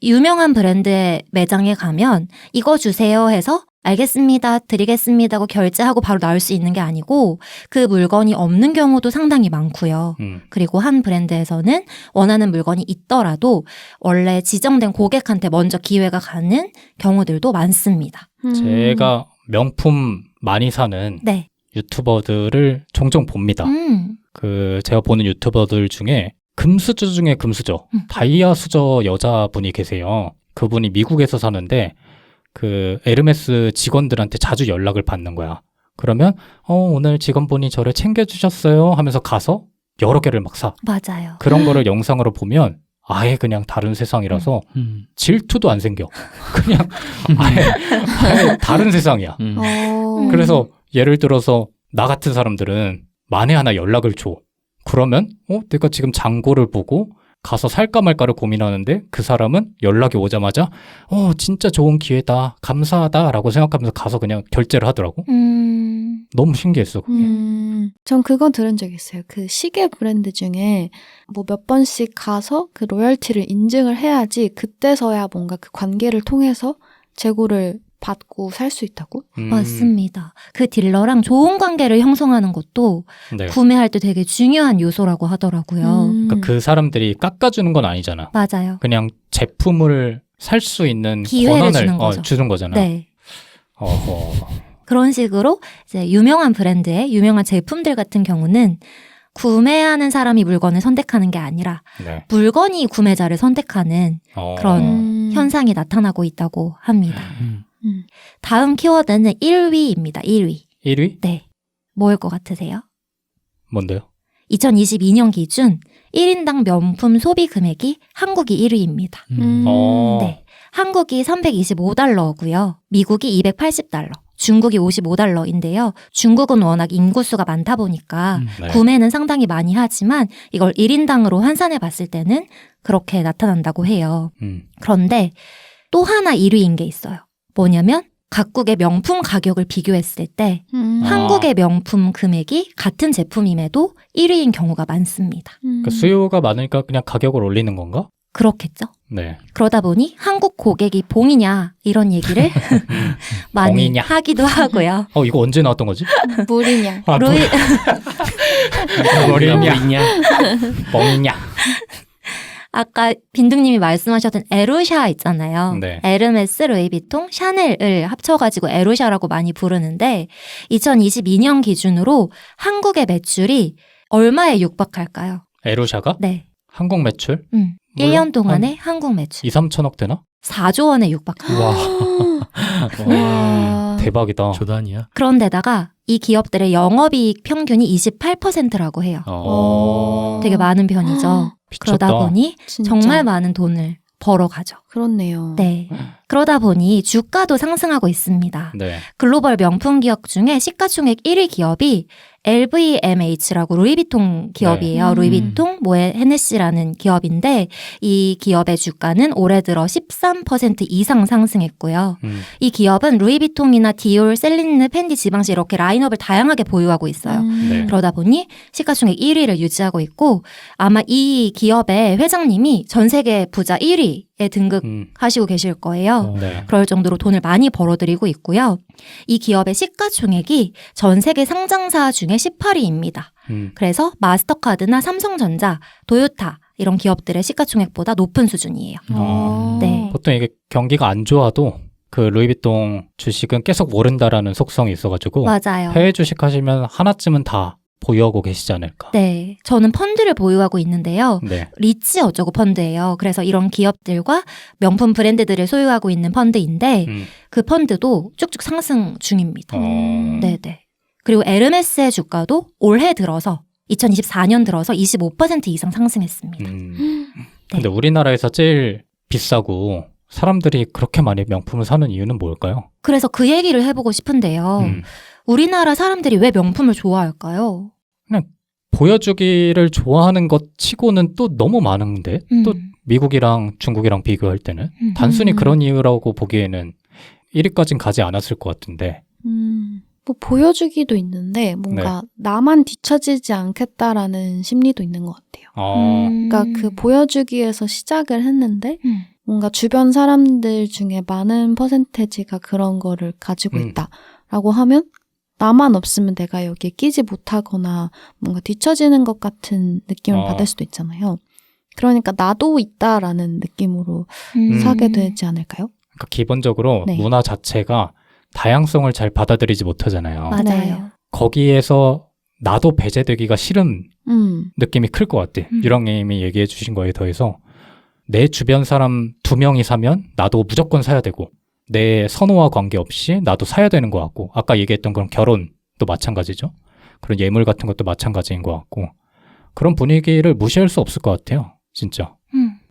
유명한 브랜드의 매장에 가면 이거 주세요 해서 알겠습니다, 드리겠습니다 하고 결제하고 바로 나올 수 있는 게 아니고 그 물건이 없는 경우도 상당히 많고요. 그리고 한 브랜드에서는 원하는 물건이 있더라도 원래 지정된 고객한테 먼저 기회가 가는 경우들도 많습니다. 제가 명품 많이 사는 네. 유튜버들을 종종 봅니다. 제가 보는 유튜버들 중에 금수저 중에 금수저, 다이아 수저 여자분이 계세요. 그분이 미국에서 사는데 그 에르메스 직원들한테 자주 연락을 받는 거야. 그러면 오늘 직원분이 저를 챙겨주셨어요 하면서 가서 여러 개를 막 사. 맞아요. 그런 거를 영상으로 보면 아예 그냥 다른 세상이라서 질투도 안 생겨. 그냥 아예 다른 세상이야. 그래서 예를 들어서 나 같은 사람들은 만에 하나 연락을 줘. 그러면 내가 지금 장고를 보고 가서 살까 말까를 고민하는데 그 사람은 연락이 오자마자 진짜 좋은 기회다, 감사하다 라고 생각하면서 가서 그냥 결제를 하더라고. 너무 신기했어 그게. 전 그건 들은 적 있어요. 그 시계 브랜드 중에 뭐 몇 번씩 가서 그 로열티를 인증을 해야지 그때서야 뭔가 그 관계를 통해서 재고를 받고 살 수 있다고? 맞습니다. 그 딜러랑 좋은 관계를 형성하는 것도 네. 구매할 때 되게 중요한 요소라고 하더라고요. 그러니까 그 사람들이 깎아주는 건 아니잖아. 맞아요. 그냥 제품을 살 수 있는 기회를 권한을 주는 거죠. 주는 거잖아. 네. 어허. 그런 식으로 이제 유명한 브랜드의 유명한 제품들 같은 경우는 구매하는 사람이 물건을 선택하는 게 아니라 네. 물건이 구매자를 선택하는 그런 현상이 나타나고 있다고 합니다. 다음 키워드는 1위입니다. 1위. 1위? 네. 뭐일 것 같으세요? 뭔데요? 2022년 기준 1인당 명품 소비 금액이 한국이 1위입니다. 네. 한국이 325달러고요. 미국이 280달러. 중국이 55달러인데요. 중국은 워낙 인구수가 많다 보니까 네. 구매는 상당히 많이 하지만 이걸 1인당으로 환산해 봤을 때는 그렇게 나타난다고 해요. 그런데 또 하나 1위인 게 있어요. 뭐냐면 각국의 명품 가격을 비교했을 때 한국의 명품 금액이 같은 제품임에도 1위인 경우가 많습니다. 그러니까 수요가 많으니까 그냥 가격을 올리는 건가? 그렇겠죠. 네. 그러다 보니 한국 고객이 봉이냐 이런 얘기를 많이 봉이냐. 하기도 하고요. 이거 언제 나왔던 거지? 물이냐. 물이냐. 뻥이냐. 아까 빈둥님이 말씀하셨던 에루샤 있잖아요. 네. 에르메스, 루이비통, 샤넬을 합쳐가지고 에루샤라고 많이 부르는데 2022년 기준으로 한국의 매출이 얼마에 육박할까요? 에루샤가? 네. 한국 매출? 1년 동안의 한국 매출. 2, 3천억 되나? 4조 원에 육박합니다. 와. 대박이다. 조단이야. 그런데다가 이 기업들의 영업이익 평균이 28%라고 해요. 되게 많은 편이죠. 그러다 미쳤다. 보니 진짜. 정말 많은 돈을 벌어가죠. 그렇네요. 네. 그러다 보니 주가도 상승하고 있습니다. 네. 글로벌 명품 기업 중에 시가총액 1위 기업이 LVMH라고 루이비통 기업이에요. 네. 루이비통, 모에 헤네시라는 기업인데 이 기업의 주가는 올해 들어 13% 이상 상승했고요. 이 기업은 루이비통이나 디올, 셀린느, 펜디, 지방시 이렇게 라인업을 다양하게 보유하고 있어요. 네. 그러다 보니 시가총액 1위를 유지하고 있고 아마 이 기업의 회장님이 전 세계 부자 1위에 등극하시고 계실 거예요. 네. 그럴 정도로 돈을 많이 벌어들이고 있고요. 이 기업의 시가총액이 전 세계 상장사 중에 18위입니다. 그래서 마스터카드나 삼성전자, 도요타 이런 기업들의 시가총액보다 높은 수준이에요. 네. 보통 이게 경기가 안 좋아도 그 루이비통 주식은 계속 오른다라는 속성이 있어가지고 맞아요. 해외 주식 하시면 하나쯤은 다 보유하고 계시지 않을까. 네, 저는 펀드를 보유하고 있는데요. 네. 리치 어쩌고 펀드예요. 그래서 이런 기업들과 명품 브랜드들을 소유하고 있는 펀드인데 그 펀드도 쭉쭉 상승 중입니다. 네네. 그리고 에르메스의 주가도 올해 들어서 2024년 들어서 25% 이상 상승했습니다. 근데 우리나라에서 제일 비싸고 사람들이 그렇게 많이 명품을 사는 이유는 뭘까요? 그래서 그 얘기를 해보고 싶은데요. 우리나라 사람들이 왜 명품을 좋아할까요? 보여주기를 좋아하는 것 치고는 또 너무 많은데 또 미국이랑 중국이랑 비교할 때는 단순히 그런 이유라고 보기에는 1위까진 가지 않았을 것 같은데 뭐 보여주기도 있는데 뭔가 나만 뒤처지지 않겠다라는 심리도 있는 것 같아요. 그러니까 그 보여주기에서 시작을 했는데 뭔가 주변 사람들 중에 많은 퍼센테지가 그런 거를 가지고 있다라고 하면 나만 없으면 내가 여기에 끼지 못하거나 뭔가 뒤처지는 것 같은 느낌을 받을 수도 있잖아요. 그러니까 나도 있다라는 느낌으로 사게 되지 않을까요? 그러니까 기본적으로 문화 자체가 다양성을 잘 받아들이지 못하잖아요. 맞아요. 거기에서 나도 배제되기가 싫은 느낌이 클 것 같아. 유랑님이 얘기해 주신 거에 더해서 내 주변 사람 2명이 사면 나도 무조건 사야 되고 내 선호와 관계없이 나도 사야 되는 것 같고 아까 얘기했던 그런 결혼도 마찬가지죠. 그런 예물 같은 것도 마찬가지인 것 같고 그런 분위기를 무시할 수 없을 것 같아요. 진짜.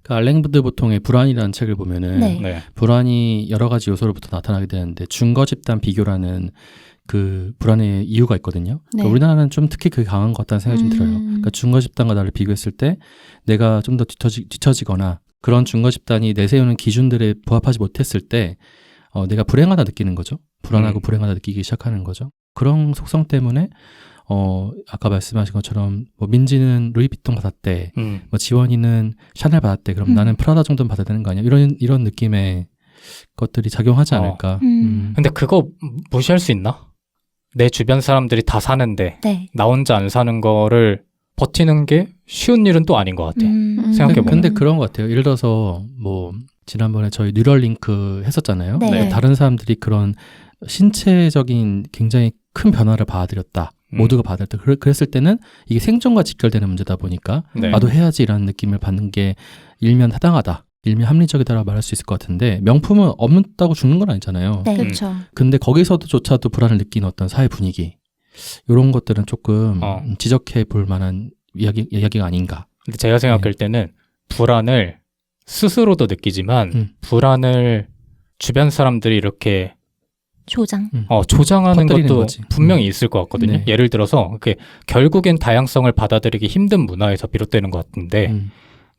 그 알랭드 보통의 불안이라는 책을 보면은 불안이 여러 가지 요소로부터 나타나게 되는데 증거 집단 비교라는 그 불안의 이유가 있거든요. 그러니까 우리나라는 좀 특히 그게 강한 것 같다는 생각이 좀 들어요. 그러니까 증거 집단과 나를 비교했을 때 내가 좀 더 뒤처지거나 그런 증거 집단이 내세우는 기준들에 부합하지 못했을 때 내가 불행하다 느끼는 거죠. 불안하고 불행하다 느끼기 시작하는 거죠. 그런 속성 때문에 아까 말씀하신 것처럼 뭐 민지는 루이비통 받았대, 뭐 지원이는 샤넬 받았대. 그럼 나는 프라다 정도는 받아야 되는 거 아니야? 이런 느낌의 것들이 작용하지 않을까. 근데 그거 무시할 수 있나? 내 주변 사람들이 다 사는데 나 혼자 안 사는 거를 버티는 게 쉬운 일은 또 아닌 것 같아. 생각해보면. 근데 그런 것 같아요. 예를 들어서 뭐 지난번에 저희 뉴럴링크 했었잖아요. 네. 다른 사람들이 그런 신체적인 굉장히 큰 변화를 받아들였다. 모두가 받아들였다. 그랬을 때는 이게 생존과 직결되는 문제다 보니까 나도 해야지라는 느낌을 받는 게 일면 타당하다. 일면 합리적이다라고 말할 수 있을 것 같은데 명품은 없다고 죽는 건 아니잖아요. 네. 그렇죠. 근데 거기서도조차도 불안을 느끼는 어떤 사회 분위기 이런 것들은 조금 지적해 볼 만한 이야기가 아닌가. 근데 제가 생각할 때는 불안을 스스로도 느끼지만 불안을 주변 사람들이 이렇게 조장하는 것도 거지. 분명히 있을 것 같거든요. 네. 예를 들어서 결국엔 다양성을 받아들이기 힘든 문화에서 비롯되는 것 같은데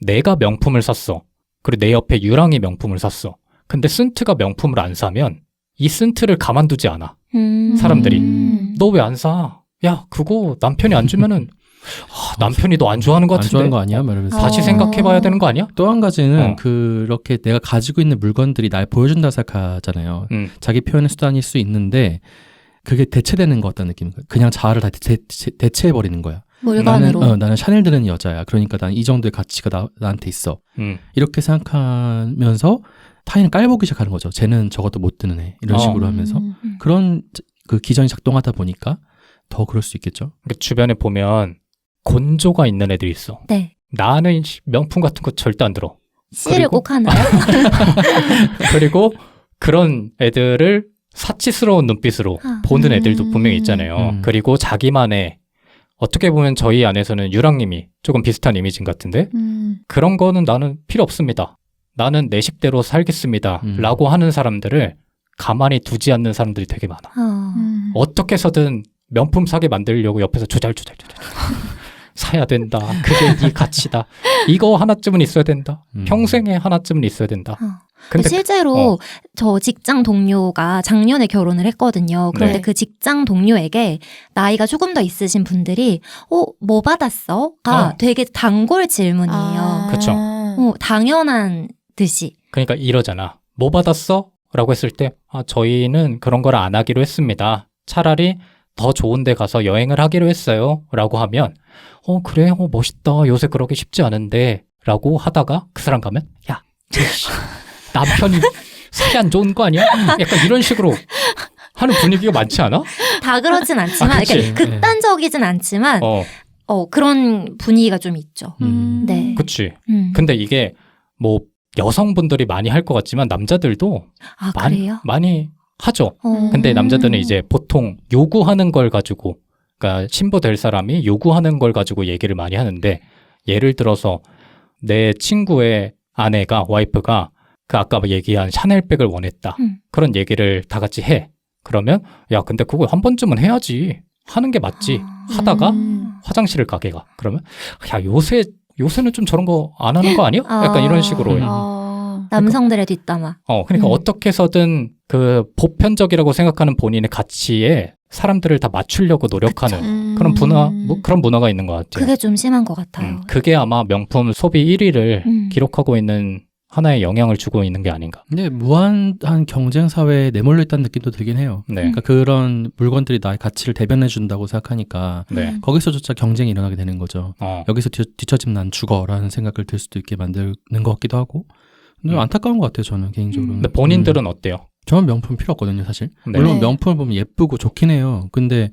내가 명품을 샀어. 그리고 내 옆에 유랑이 명품을 샀어. 근데 쓴트가 명품을 안 사면 이 쓴트를 가만두지 않아. 사람들이. 너 왜 안 사? 야, 그거 남편이 안 주면은 남편이 너 안 좋아하는 것 안 같은데. 좋아하는 거 아니야? 이러면서. 다시 생각해봐야 되는 거 아니야? 또 한 가지는 그렇게 내가 가지고 있는 물건들이 날 보여준다 생각하잖아요. 자기 표현의 수단일 수 있는데 그게 대체되는 것 같다는 느낌. 그냥 자아를 다 대체해버리는 거야. 물건으로. 나는 샤넬 드는 여자야. 그러니까 난 이 정도의 가치가 나한테 있어. 이렇게 생각하면서 타인을 깔보기 시작하는 거죠. 쟤는 저것도 못 드는 애. 이런 식으로 하면서. 그런 그 기전이 작동하다 보니까 더 그럴 수 있겠죠. 그러니까 주변에 보면 곤조가 있는 애들이 있어. 네. 나는 명품 같은 거 절대 안 들어. 씨를 꼭 하나요? 그리고 그런 애들을 사치스러운 눈빛으로 보는 애들도 분명히 있잖아요. 그리고 자기만의 어떻게 보면 저희 안에서는 유랑님이 조금 비슷한 이미진 같은데 그런 거는 나는 필요 없습니다. 나는 내 식대로 살겠습니다. 라고 하는 사람들을 가만히 두지 않는 사람들이 되게 많아. 어떻게 해서든 명품 사게 만들려고 옆에서 조잘조잘 사야 된다. 그게 네 가치다. 이거 하나쯤은 있어야 된다. 평생에 하나쯤은 있어야 된다. 근데 실제로 저 직장 동료가 작년에 결혼을 했거든요. 그런데 그 직장 동료에게 나이가 조금 더 있으신 분들이 뭐 받았어?가 되게 단골 질문이에요. 그쵸. 당연한 듯이. 그러니까 이러잖아. 뭐 받았어? 라고 했을 때 저희는 그런 걸 안 하기로 했습니다. 차라리 더 좋은 데 가서 여행을 하기로 했어요. 라고 하면 그래? 멋있다. 요새 그러기 쉽지 않은데 라고 하다가 그 사람 가면 남편이 살이 안 좋은 거 아니야? 약간 이런 식으로 하는 분위기가 많지 않아? 다 그렇진 않지만, 그치. 이렇게 극단적이진 않지만, 그런 분위기가 좀 있죠. 네. 그치. 근데 이게 뭐 여성분들이 많이 할 것 같지만 남자들도 그래요? 많이 하죠. 근데 남자들은 이제 보통 요구하는 걸 가지고, 그러니까 신부 될 사람이 요구하는 걸 가지고 얘기를 많이 하는데, 예를 들어서 내 친구의 아내가, 와이프가 그 아까 얘기한 샤넬백을 원했다. 그런 얘기를 다 같이 해. 그러면 야, 근데 그거 한 번쯤은 해야지. 하는 게 맞지. 하다가 화장실을 가게 가. 그러면 야, 요새는 좀 저런 거 안 하는 거 아니야? 약간 이런 식으로. 남성들의 뒷담화. 그러니까 어떻게 해서든 그 보편적이라고 생각하는 본인의 가치에 사람들을 다 맞추려고 노력하는 그런 그런 문화가 있는 것 같아요. 그게 좀 심한 것 같아요. 그게 아마 명품 소비 1위를 기록하고 있는 하나의 영향을 주고 있는 게 아닌가. 근데 무한한 경쟁 사회에 내몰려 있다는 느낌도 들긴 해요. 네. 그러니까 그런 물건들이 나의 가치를 대변해 준다고 생각하니까 네. 거기서조차 경쟁이 일어나게 되는 거죠. 여기서 뒤처지면 난 죽어라는 생각을 들 수도 있게 만드는 것 같기도 하고. 근데 안타까운 것 같아요, 저는 개인적으로. 근데 본인들은 어때요? 저는 명품 필요 없거든요, 사실. 네. 물론 명품을 보면 예쁘고 좋긴 해요. 근데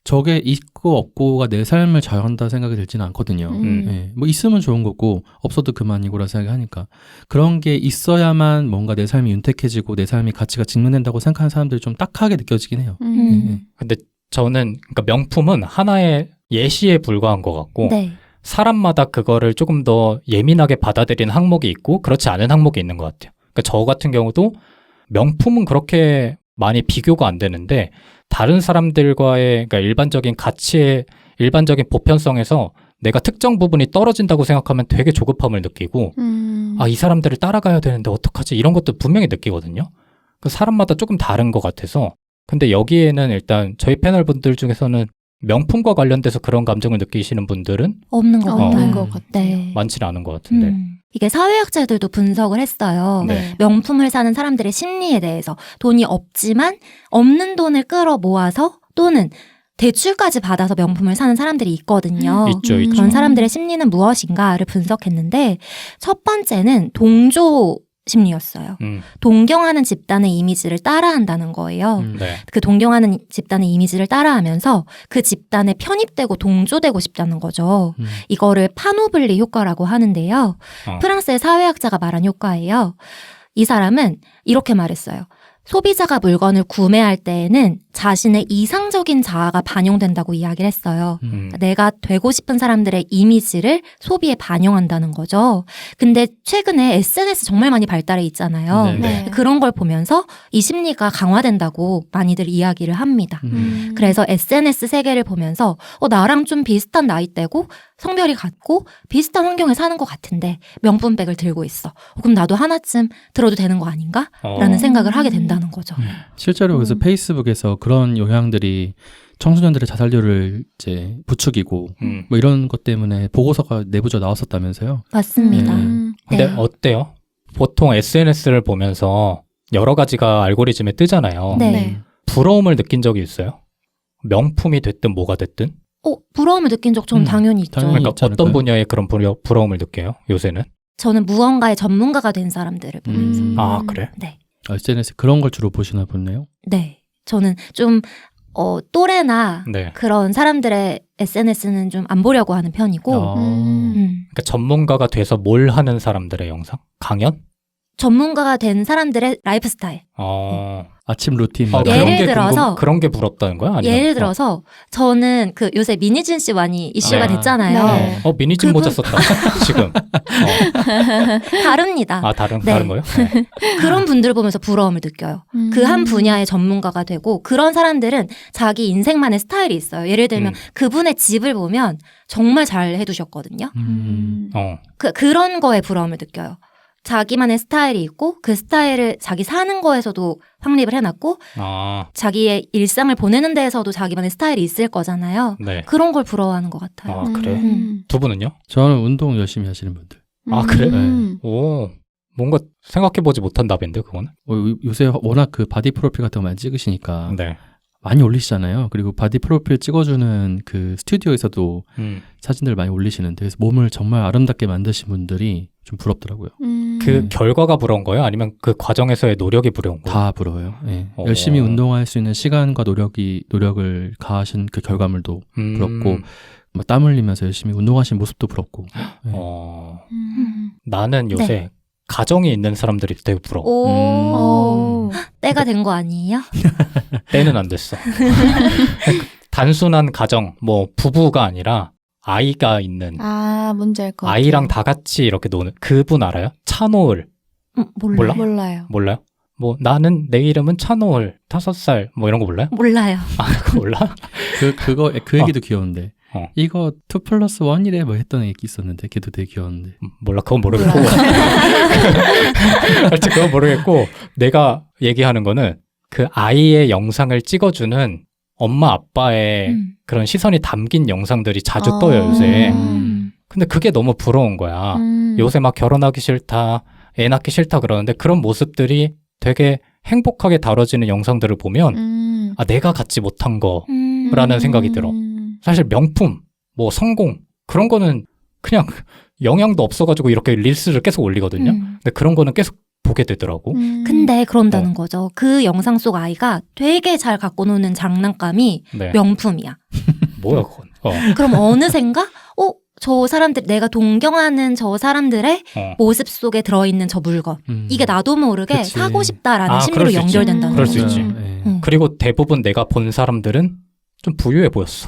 저게 있고 없고가 내 삶을 좌우한다 생각이 들지는 않거든요. 네. 뭐 있으면 좋은 거고 없어도 그만이고라 생각하니까 그런 게 있어야만 뭔가 내 삶이 윤택해지고 내 삶이 가치가 직면된다고 생각하는 사람들이 좀 딱하게 느껴지긴 해요. 네. 근데 저는 그러니까 명품은 하나의 예시에 불과한 것 같고 네. 사람마다 그거를 조금 더 예민하게 받아들이는 항목이 있고 그렇지 않은 항목이 있는 것 같아요. 그러니까 저 같은 경우도 명품은 그렇게 많이 비교가 안 되는데 다른 사람들과의 그러니까 일반적인 가치의 일반적인 보편성에서 내가 특정 부분이 떨어진다고 생각하면 되게 조급함을 느끼고 이 사람들을 따라가야 되는데 어떡하지? 이런 것도 분명히 느끼거든요. 그 사람마다 조금 다른 것 같아서 근데 여기에는 일단 저희 패널 분들 중에서는 명품과 관련돼서 그런 감정을 느끼시는 분들은 없는 것 없는 같아요. 것 같아요. 네. 많지는 않은 것 같은데. 이게 사회학자들도 분석을 했어요. 네. 명품을 사는 사람들의 심리에 대해서 돈이 없지만 없는 돈을 끌어 모아서 또는 대출까지 받아서 명품을 사는 사람들이 있거든요. 있죠. 그런 사람들의 심리는 무엇인가를 분석했는데 첫 번째는 동조 심리였어요. 동경하는 집단의 이미지를 따라한다는 거예요. 네. 그 동경하는 집단의 이미지를 따라하면서 그 집단에 편입되고 동조되고 싶다는 거죠. 이거를 파노블리 효과라고 하는데요. 프랑스의 사회학자가 말한 효과예요. 이 사람은 이렇게 말했어요. 소비자가 물건을 구매할 때에는 자신의 이상적인 자아가 반영된다고 이야기를 했어요. 내가 되고 싶은 사람들의 이미지를 소비에 반영한다는 거죠. 근데 최근에 SNS 정말 많이 발달해 있잖아요. 네. 그런 걸 보면서 이 심리가 강화된다고 많이들 이야기를 합니다. 그래서 SNS 세계를 보면서 나랑 좀 비슷한 나이대고 성별이 같고 비슷한 환경에 사는 것 같은데 명품백을 들고 있어. 그럼 나도 하나쯤 들어도 되는 거 아닌가? 라는 생각을 하게 된다는 거죠. 실제로 그래서 페이스북에서 그런 영향들이 청소년들의 자살률을 이제 부추기고 뭐 이런 것 때문에 보고서가 내부적으로 나왔었다면서요. 맞습니다. 근데 어때요? 보통 SNS를 보면서 여러 가지가 알고리즘에 뜨잖아요. 네. 부러움을 느낀 적이 있어요? 명품이 됐든 뭐가 됐든? 부러움을 느낀 적 전 당연히 있죠. 그러니까 어떤 분야에 그런 부러움을 느껴요? 요새는? 저는 무언가의 전문가가 된 사람들을 보면서. 아, 그래? 네. SNS 그런 걸 주로 보시나 보네요. 네. 저는 좀 또래나 네. 그런 사람들의 SNS는 좀 안 보려고 하는 편이고 그러니까 전문가가 돼서 뭘 하는 사람들의 영상? 강연? 전문가가 된 사람들의 라이프 스타일. 아침 루틴. 예를 들어서 그런 게 부럽다는 거야? 아니면? 예를 들어서 저는 그 요새 미니진 씨 많이 이슈가 됐잖아요. 네. 미니진 모자 썼다. 지금. 다릅니다. 다른 네. 거요? 네. 그런 분들을 보면서 부러움을 느껴요. 그 한 분야의 전문가가 되고 그런 사람들은 자기 인생만의 스타일이 있어요. 예를 들면 그분의 집을 보면 정말 잘 해두셨거든요. 그런 거에 부러움을 느껴요. 자기만의 스타일이 있고 그 스타일을 자기 사는 거에서도 확립을 해놨고 자기의 일상을 보내는 데에서도 자기만의 스타일이 있을 거잖아요. 네. 그런 걸 부러워하는 것 같아요. 그래? 두 분은요? 저는 운동 열심히 하시는 분들. 그래? 네. 오, 뭔가 생각해보지 못한 답인데 그거는? 요새 워낙 그 바디 프로필 같은 거 많이 찍으시니까 네. 많이 올리시잖아요. 그리고 바디 프로필 찍어주는 그 스튜디오에서도 사진들 많이 올리시는데 그래서 몸을 정말 아름답게 만드신 분들이 좀 부럽더라고요. 그 결과가 부러운 거예요? 아니면 그 과정에서의 노력이 부러운 거예요? 다 부러워요. 네. 열심히 운동할 수 있는 시간과 노력을 가하신 그 결과물도 부럽고 막 땀 흘리면서 열심히 운동하신 모습도 부럽고. 네. 나는 요새 네. 가정이 있는 사람들이 되게 부러워. 오. 때가 된 거 아니에요? 때는 안 됐어. 단순한 가정, 뭐 부부가 아니라 아이가 있는 뭔지 알 것 같아요. 아이랑 다 같이 이렇게 노는 그분 알아요? 차노을. 몰라? 몰라요. 몰라요? 뭐 나는 내 이름은 차노을 5살 뭐 이런 거 몰라요? 몰라요. 그거 몰라? 그 얘기도 귀여운데. 이거 2+1이래 뭐 했던 얘기 있었는데 걔도 되게 귀여웠는데. 몰라, 그건 모르겠고. 하여튼 그건 모르겠고 내가 얘기하는 거는 그 아이의 영상을 찍어주는 엄마 아빠의 그런 시선이 담긴 영상들이 자주 떠요 요새. 근데 그게 너무 부러운 거야. 요새 막 결혼하기 싫다, 애 낳기 싫다 그러는데 그런 모습들이 되게 행복하게 다뤄지는 영상들을 보면 내가 갖지 못한 거라는 생각이 들어. 사실 명품, 뭐 성공 그런 거는 그냥 영향도 없어가지고 이렇게 릴스를 계속 올리거든요. 근데 그런 거는 계속 보게 되더라고. 근데 그런다는 거죠. 그 영상 속 아이가 되게 잘 갖고 노는 장난감이 네. 명품이야. 뭐야 그건. 그럼 어느샌가 저 사람들, 내가 동경하는 저 사람들의 모습 속에 들어있는 저 물건. 이게 나도 모르게 그치. 사고 싶다라는 심리로 연결된다는 그럴 거죠. 수 있지. 그리고 대부분 내가 본 사람들은 좀 부유해 보였어.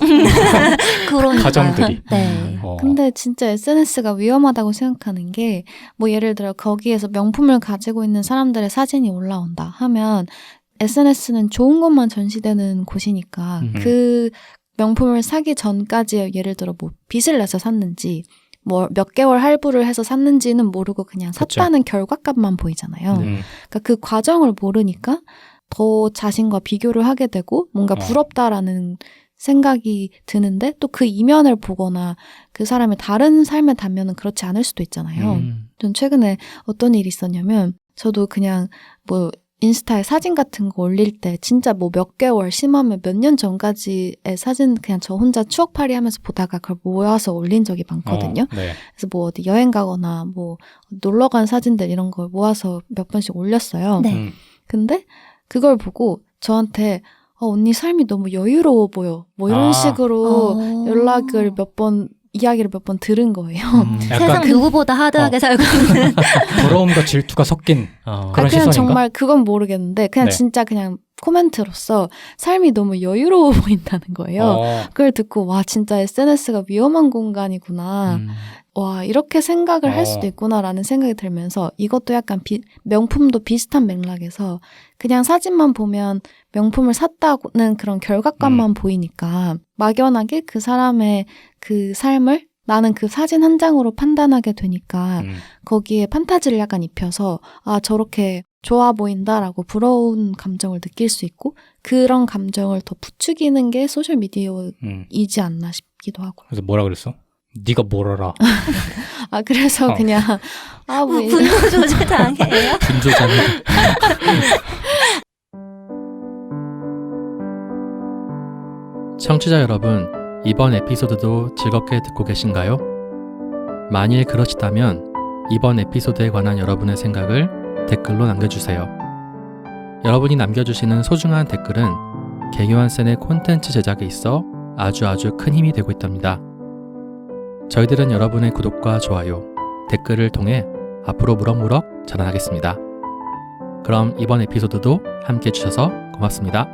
그러니까. 가정들이. 네. 근데 진짜 SNS가 위험하다고 생각하는 게 뭐 예를 들어 거기에서 명품을 가지고 있는 사람들의 사진이 올라온다 하면 SNS는 좋은 것만 전시되는 곳이니까 그 명품을 사기 전까지 예를 들어 뭐 빚을 내서 샀는지 뭐 몇 개월 할부를 해서 샀는지는 모르고 그냥 샀다는 결과값만 보이잖아요. 그러니까 그 과정을 모르니까 더 자신과 비교를 하게 되고 뭔가 부럽다라는 생각이 드는데 또 그 이면을 보거나 그 사람의 다른 삶의 단면은 그렇지 않을 수도 있잖아요. 전 최근에 어떤 일이 있었냐면 저도 그냥 뭐 인스타에 사진 같은 거 올릴 때 진짜 뭐 몇 개월 심하면 몇 년 전까지의 사진 그냥 저 혼자 추억팔이 하면서 보다가 그걸 모아서 올린 적이 많거든요. 네. 그래서 뭐 어디 여행 가거나 뭐 놀러 간 사진들 이런 걸 모아서 몇 번씩 올렸어요. 네. 근데 그걸 보고 저한테 언니 삶이 너무 여유로워 보여. 뭐 이런 식으로 연락을 이야기를 몇 번 들은 거예요. 세상 누구보다 하드하게 살고 있는. 부러움과 질투가 섞인 그런 그냥 시선인가? 정말 그건 모르겠는데 그냥 네. 진짜 그냥 코멘트로서 삶이 너무 여유로워 보인다는 거예요. 그걸 듣고 와 진짜 SNS가 위험한 공간이구나. 와 이렇게 생각을 할 수도 있구나라는 생각이 들면서 이것도 약간 명품도 비슷한 맥락에서 그냥 사진만 보면 명품을 샀다는 그런 결과값만 보이니까 막연하게 그 사람의 그 삶을 나는 그 사진 한 장으로 판단하게 되니까 거기에 판타지를 약간 입혀서 저렇게 좋아 보인다라고 부러운 감정을 느낄 수 있고 그런 감정을 더 부추기는 게 소셜미디어이지 않나 싶기도 하고. 그래서 뭐라 그랬어? 네가 뭘 알아? 그래서 그냥 뭐 분노 조절 당해요? 분조장애. 청취자 여러분, 이번 에피소드도 즐겁게 듣고 계신가요? 만일 그러시다면 이번 에피소드에 관한 여러분의 생각을 댓글로 남겨주세요. 여러분이 남겨주시는 소중한 댓글은 개교환센의 콘텐츠 제작에 있어 아주 큰 힘이 되고 있답니다. 저희들은 여러분의 구독과 좋아요, 댓글을 통해 앞으로 무럭무럭 자라나겠습니다. 그럼 이번 에피소드도 함께 해주셔서 고맙습니다.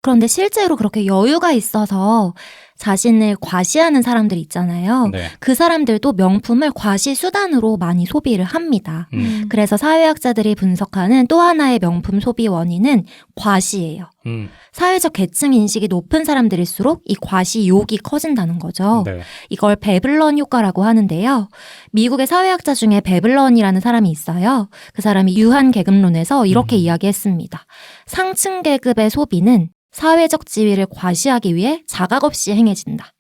그런데 실제로 그렇게 여유가 있어서 자신을 과시하는 사람들 있잖아요. 네. 그 사람들도 명품을 과시 수단으로 많이 소비를 합니다. 그래서 사회학자들이 분석하는 또 하나의 명품 소비 원인은 과시예요. 사회적 계층 인식이 높은 사람들일수록 이 과시 욕이 커진다는 거죠. 네. 이걸 베블런 효과라고 하는데요. 미국의 사회학자 중에 베블런이라는 사람이 있어요. 그 사람이 유한 계급론에서 이렇게 이야기했습니다. 상층 계급의 소비는 사회적 지위를 과시하기 위해 자각 없이 행해진다.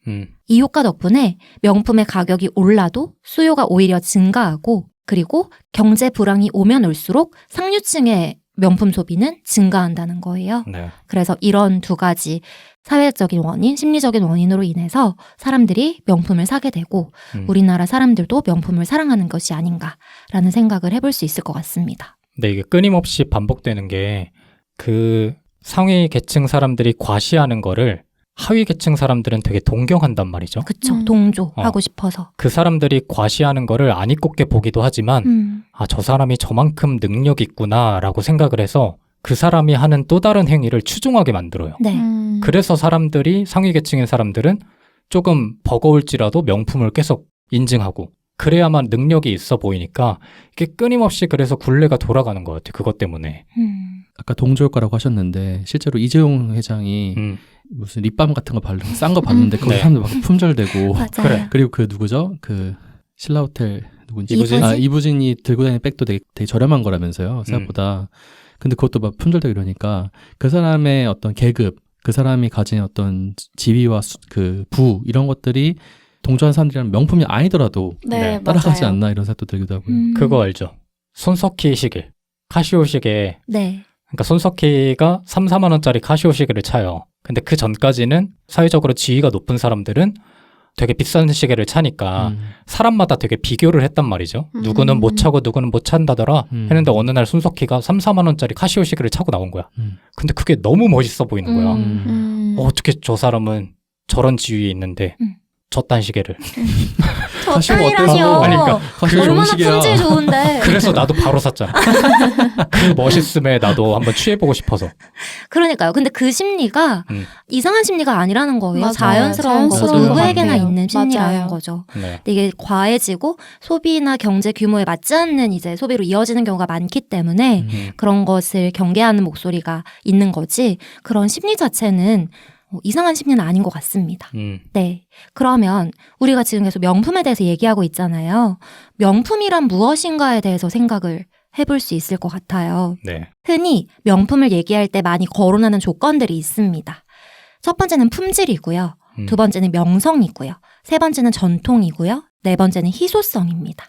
이 효과 덕분에 명품의 가격이 올라도 수요가 오히려 증가하고 그리고 경제 불황이 오면 올수록 상류층의 명품 소비는 증가한다는 거예요. 네. 그래서 이런 두 가지 사회적인 원인, 심리적인 원인으로 인해서 사람들이 명품을 사게 되고 우리나라 사람들도 명품을 사랑하는 것이 아닌가라는 생각을 해볼 수 있을 것 같습니다. 근데 이게 끊임없이 반복되는 게 그 상위 계층 사람들이 과시하는 거를 하위 계층 사람들은 되게 동경한단 말이죠. 그쵸. 동조하고 싶어서. 그 사람들이 과시하는 거를 안 이꼽게 보기도 하지만 저 사람이 저만큼 능력이 있구나라고 생각을 해서 그 사람이 하는 또 다른 행위를 추종하게 만들어요. 네. 그래서 사람들이 상위 계층의 사람들은 조금 버거울지라도 명품을 계속 인증하고 그래야만 능력이 있어 보이니까 이게 끊임없이 그래서 굴레가 돌아가는 것 같아요. 그것 때문에. 아까 동조효과라고 하셨는데 실제로 이재용 회장이 무슨 립밤 같은 거 바르는 싼 거 바르는데 거기 네. 사람들 막 품절되고 맞아요. 그래. 그리고 그 누구죠? 그 신라호텔 누군지 이부진? 이부진이 들고 다니는 백도 되게 저렴한 거라면서요. 생각보다. 근데 그것도 막 품절되고 이러니까 그 사람의 어떤 계급, 그 사람이 가진 어떤 지위와 그 부 이런 것들이 동조한 사람들이랑 명품이 아니더라도 네, 따라가지 맞아요. 않나 이런 생각도 들기도 하고요. 그거 알죠? 손석희 시계. 카시오 시계. 네. 그러니까 손석희가 3, 4만 원짜리 카시오 시계를 차요. 근데 그 전까지는 사회적으로 지위가 높은 사람들은 되게 비싼 시계를 차니까 사람마다 되게 비교를 했단 말이죠. 누구는 못 차고 누구는 못 찬다더라 했는데 어느 날 손석희가 3, 4만 원짜리 카시오 시계를 차고 나온 거야. 근데 그게 너무 멋있어 보이는 거야. 어떻게 저 사람은 저런 지위에 있는데 저딴 시계를. 저딴이라뇨. 아니, 그러니까 얼마나 품질 좋은데. 그래서 나도 바로 샀잖아. 그 멋있음에 나도 한번 취해보고 싶어서. 그러니까요. 근데 그 심리가 이상한 심리가 아니라는 거예요. 맞아요. 자연스러운 거죠. 자연스러운 것 누구에게나 같아요. 있는 심리라는 맞아요. 거죠. 네. 근데 이게 과해지고 소비나 경제 규모에 맞지 않는 이제 소비로 이어지는 경우가 많기 때문에 그런 것을 경계하는 목소리가 있는 거지. 그런 심리 자체는 이상한 심리는 아닌 것 같습니다. 네. 그러면 우리가 지금 계속 명품에 대해서 얘기하고 있잖아요. 명품이란 무엇인가에 대해서 생각을 해볼 수 있을 것 같아요. 네. 흔히 명품을 얘기할 때 많이 거론하는 조건들이 있습니다. 첫 번째는 품질이고요. 두 번째는 명성이고요. 세 번째는 전통이고요. 네 번째는 희소성입니다.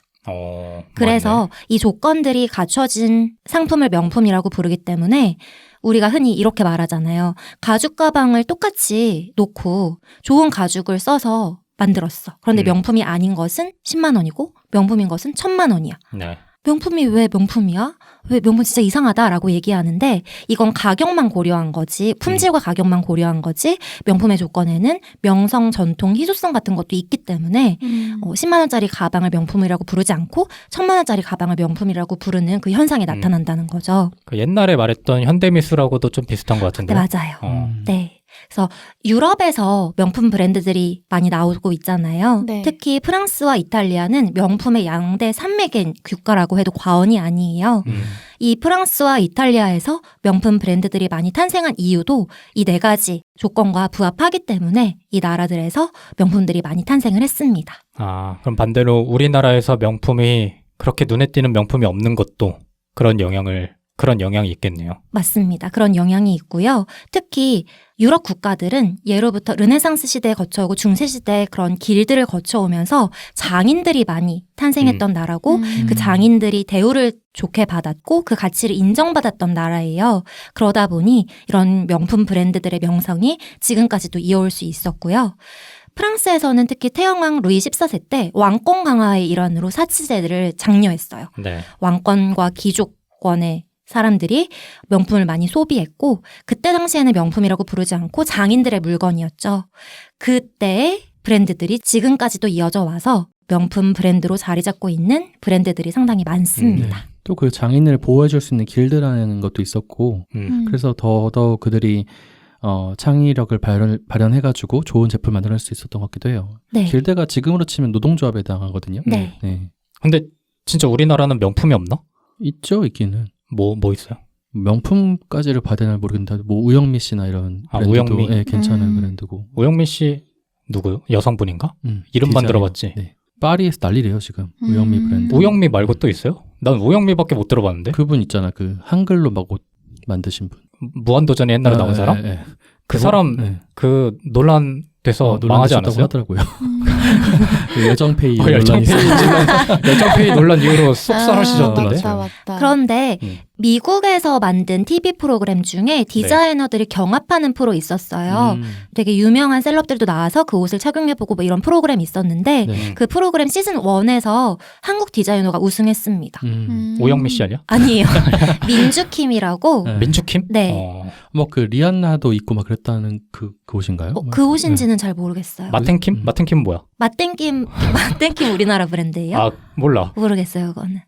그래서 맞네. 이 조건들이 갖춰진 상품을 명품이라고 부르기 때문에 우리가 흔히 이렇게 말하잖아요. 가죽 가방을 똑같이 놓고 좋은 가죽을 써서 만들었어. 그런데 명품이 아닌 것은 10만 원이고 명품인 것은 1,000만 원이야. 네. 명품이 왜 명품이야? 왜 명품 진짜 이상하다라고 얘기하는데 이건 가격만 고려한 거지 품질과 가격만 고려한 거지 명품의 조건에는 명성, 전통, 희소성 같은 것도 있기 때문에 10만 원짜리 가방을 명품이라고 부르지 않고 1,000만 원짜리 가방을 명품이라고 부르는 그 현상이 나타난다는 거죠. 그 옛날에 말했던 현대미술하고도 좀 비슷한 것 같은데. 네, 맞아요. 네. 그래서 유럽에서 명품 브랜드들이 많이 나오고 있잖아요. 네. 특히 프랑스와 이탈리아는 명품의 양대 산맥인 국가라고 해도 과언이 아니에요. 이 프랑스와 이탈리아에서 명품 브랜드들이 많이 탄생한 이유도 이 네 가지 조건과 부합하기 때문에 이 나라들에서 명품들이 많이 탄생을 했습니다. 그럼 반대로 우리나라에서 명품이 그렇게 눈에 띄는 명품이 없는 것도 그런 영향이 있겠네요. 맞습니다. 그런 영향이 있고요. 특히 유럽 국가들은 예로부터 르네상스 시대에 거쳐오고 중세시대에 그런 길들을 거쳐오면서 장인들이 많이 탄생했던 나라고 그 장인들이 대우를 좋게 받았고 그 가치를 인정받았던 나라예요. 그러다 보니 이런 명품 브랜드들의 명성이 지금까지도 이어올 수 있었고요. 프랑스에서는 특히 태영왕 루이 14세 때 왕권 강화의 일환으로 사치제를 장려했어요. 네. 왕권과 귀족권의 사람들이 명품을 많이 소비했고 그때 당시에는 명품이라고 부르지 않고 장인들의 물건이었죠. 그때의 브랜드들이 지금까지도 이어져 와서 명품 브랜드로 자리 잡고 있는 브랜드들이 상당히 많습니다. 또 그 장인을 보호해줄 수 있는 길드라는 것도 있었고 그래서 더더욱 그들이 창의력을 발현해가지고 좋은 제품을 만들 수 있었던 것 같기도 해요. 네. 길드가 지금으로 치면 노동조합에 해당하거든요. 네. 네. 근데 진짜 우리나라는 명품이 없나? 있죠, 있기는. 뭐 있어요? 명품까지를 봐야 되나 모르겠는데 뭐 우영미 씨나 이런 브랜드도 우영미. 네, 괜찮은 브랜드고. 우영민 씨 누구요? 여성분인가? 이름만 디자인. 들어봤지. 네. 파리에서 난리래요 지금 우영미 브랜드. 우영미 말고 또 있어요? 난 우영미밖에 못 들어봤는데. 그분 있잖아, 그 한글로 막 옷 만드신 분. 무한도전에 옛날에 나온 사람? 네. 그 사람 그 논란 돼서 망하지 않았어요? 하더라고요. 여정페이 여정페이 논란 이후로 쏙 사라지셨던데. 맞다. 그런데 미국에서 만든 TV 프로그램 중에 디자이너들이 경합하는 프로 있었어요. 되게 유명한 셀럽들도 나와서 그 옷을 착용해보고 뭐 이런 프로그램이 있었는데 그 프로그램 시즌 1에서 한국 디자이너가 우승했습니다. 오영미 씨 아니야? 아니에요. 민주킴이라고. 민주킴? 네. 뭐 그 리안나도 입고 막 그랬다는 그 옷인가요? 그 옷인지는 잘 모르겠어요. 마텐킴? 마텐킴은 뭐야? 마땡킴 우리나라 브랜드예요? 아 몰라. 모르겠어요 그거는.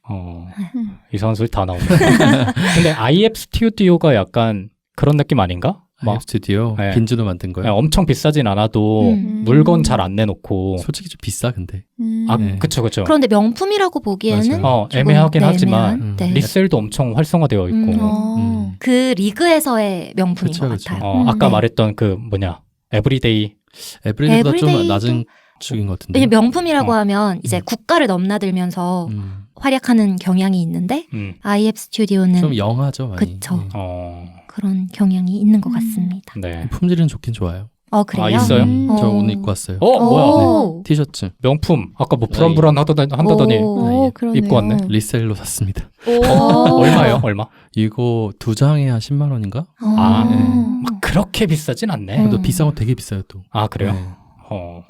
이상한 소리 다 나오네. 근데 IF 스튜디오가 약간 그런 느낌 아닌가? IF 스튜디오? 네. 빈즈도 만든 거예요? 엄청 비싸진 않아도 물건 잘 안 내놓고. 솔직히 좀 비싸 근데. 아 그쵸. 그런데 명품이라고 보기에는 애매하긴 하지만 네. 리셀도 엄청 활성화되어 있고. 그 리그에서의 명품인 것 같아요. 아까 말했던 그 뭐냐 에브리데이보다 좀 낮은 축인 것 같은데. 명품이라고 하면 이제 국가를 넘나들면서 활약하는 경향이 있는데 IF 스튜디오는 좀 영하죠 많이. 그쵸. 그런 경향이 있는 것 같습니다. 네. 품질은 좋긴 좋아요. 그래요? 아 있어요? 저 오늘 입고 왔어요. 뭐야? 네. 티셔츠. 명품. 아까 뭐 불안불안 한다더니 입고 왔네. 리셀로 샀습니다. 얼마요? 얼마? 이거 2장에 한 10만 원인가? 막 그렇게 비싸진 않네. 또 비싼 거 되게 비싸요 또. 아 그래요? 네.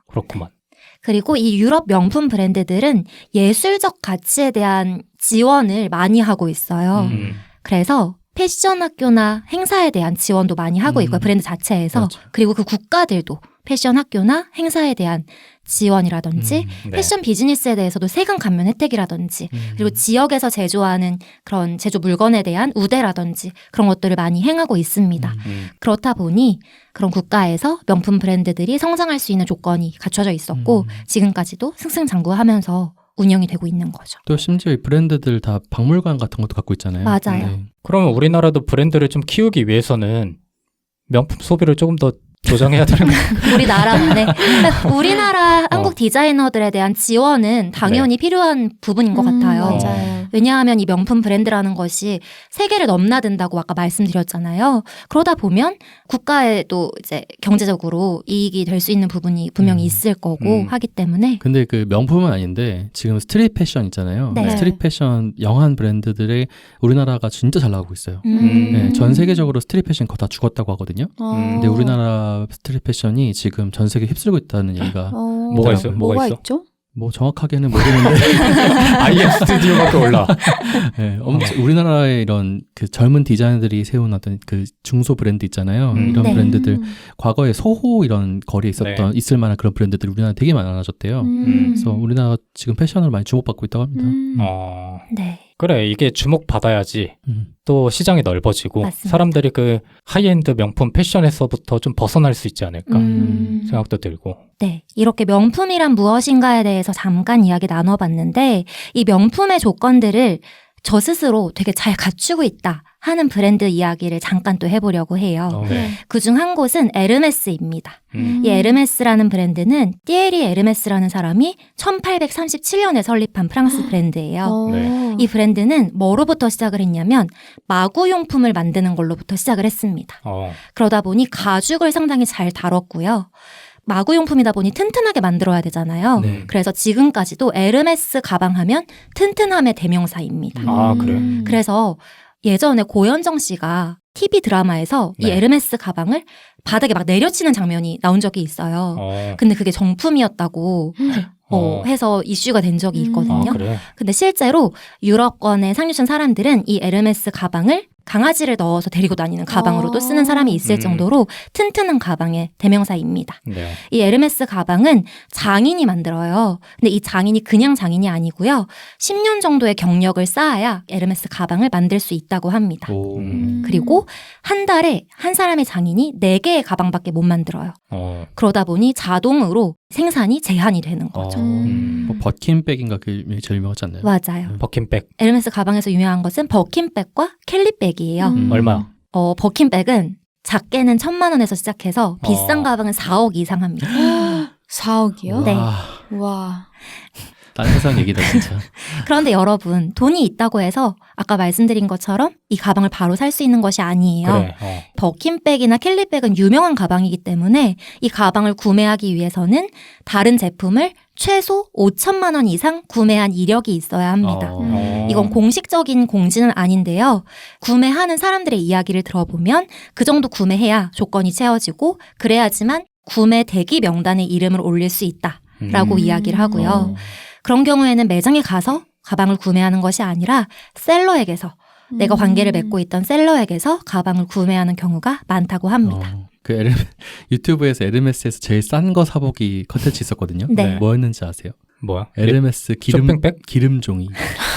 그렇구만. 그리고 이 유럽 명품 브랜드들은 예술적 가치에 대한 지원을 많이 하고 있어요. 그래서 패션 학교나 행사에 대한 지원도 많이 하고 있고요. 브랜드 자체에서. 맞아. 그리고 그 국가들도 패션 학교나 행사에 대한 지원이라든지 패션 비즈니스에 대해서도 세금 감면 혜택이라든지 그리고 지역에서 제조하는 그런 제조 물건에 대한 우대라든지 그런 것들을 많이 행하고 있습니다. 그렇다 보니 그런 국가에서 명품 브랜드들이 성장할 수 있는 조건이 갖춰져 있었고 지금까지도 승승장구하면서 운영이 되고 있는 거죠. 또 심지어 이 브랜드들 다 박물관 같은 것도 갖고 있잖아요. 맞아요. 네. 그러면 우리나라도 브랜드를 좀 키우기 위해서는 명품 소비를 조금 더 조정해야 되는 거예요. 우리나라만에. 우리나라 한국 디자이너들에 대한 지원은 당연히 필요한 부분인 것 같아요. 맞아요. 왜냐하면 이 명품 브랜드라는 것이 세계를 넘나든다고 아까 말씀드렸잖아요. 그러다 보면 국가에도 이제 경제적으로 이익이 될 수 있는 부분이 분명히 있을 거고 하기 때문에. 근데 그 명품은 아닌데 지금 스트릿 패션 있잖아요. 네. 스트릿 패션 영한 브랜드들의 우리나라가 진짜 잘 나가고 있어요. 네, 전 세계적으로 스트릿 패션 거의 다 죽었다고 하거든요. 근데 우리나라 스트릿 패션이 지금 전 세계 휩쓸고 있다는 얘기가 뭐가 있어요? 뭐가 있죠? 뭐 정확하게는 모르는데 IF 스튜디오밖에 몰라. 네, 우리나라의 이런 그 젊은 디자이너들이 세운 어떤 그 중소 브랜드 있잖아요. 이런 네. 브랜드들 과거에 소호 이런 거리에 있었던 있을 만한 그런 브랜드들이 우리나라에 되게 많아졌대요. 그래서 우리나라 지금 패션을 많이 주목받고 있다고 합니다. 네. 그래 이게 주목받아야지 또 시장이 넓어지고 맞습니다. 사람들이 그 하이엔드 명품 패션에서부터 좀 벗어날 수 있지 않을까 생각도 들고. 네. 이렇게 명품이란 무엇인가에 대해서 잠깐 이야기 나눠봤는데 이 명품의 조건들을 저 스스로 되게 잘 갖추고 있다 하는 브랜드 이야기를 잠깐 또 해보려고 해요. 네. 그중 한 곳은 에르메스입니다. 이 에르메스라는 브랜드는 띠에리 에르메스라는 사람이 1837년에 설립한 프랑스 브랜드예요. 네. 이 브랜드는 뭐로부터 시작을 했냐면 마구용품을 만드는 걸로부터 시작을 했습니다. 그러다 보니 가죽을 상당히 잘 다뤘고요. 마구용품이다 보니 튼튼하게 만들어야 되잖아요. 네. 그래서 지금까지도 에르메스 가방 하면 튼튼함의 대명사입니다. 아 그래요? 그래서 예전에 고현정 씨가 TV 드라마에서 이 네. 에르메스 가방을 바닥에 막 내려치는 장면이 나온 적이 있어요. 근데 그게 정품이었다고 해서 이슈가 된 적이 있거든요. 아, 그래? 근데 실제로 유럽권에 상륙한 사람들은 이 에르메스 가방을 강아지를 넣어서 데리고 다니는 가방으로도 쓰는 사람이 있을 정도로 튼튼한 가방의 대명사입니다. 네. 이 에르메스 가방은 장인이 만들어요. 근데 이 장인이 그냥 장인이 아니고요. 10년 정도의 경력을 쌓아야 에르메스 가방을 만들 수 있다고 합니다. 그리고 한 달에 한 사람의 장인이 4개의 가방밖에 못 만들어요. 그러다 보니 자동으로 생산이 제한이 되는 거죠. 뭐 버킨백인가 그게 제일 유명하지 않나요? 맞아요. 버킨백. 에르메스 가방에서 유명한 것은 버킨백과 캘리백이에요. 얼마? 버킨백은 작게는 1,000만 원에서 시작해서 비싼 가방은 4억 이상 합니다. 4억이요? 네. 와. 딴 세상 얘기다 진짜. 그런데 여러분, 돈이 있다고 해서 아까 말씀드린 것처럼 이 가방을 바로 살 수 있는 것이 아니에요. 그래. 버킨백이나 캘리백은 유명한 가방이기 때문에 이 가방을 구매하기 위해서는 다른 제품을 최소 5천만 원 이상 구매한 이력이 있어야 합니다. 이건 공식적인 공지는 아닌데요. 구매하는 사람들의 이야기를 들어보면 그 정도 구매해야 조건이 채워지고 그래야지만 구매 대기 명단에 이름을 올릴 수 있다라고 이야기를 하고요. 그런 경우에는 매장에 가서 가방을 구매하는 것이 아니라 셀러에게서 내가 관계를 맺고 있던 셀러에게서 가방을 구매하는 경우가 많다고 합니다. 그 유튜브에서 에르메스에서 제일 싼 거 사보기 컨텐츠 있었거든요. 네. 뭐였는지 아세요? 뭐야? 에르메스 쇼핑백? 기름종이.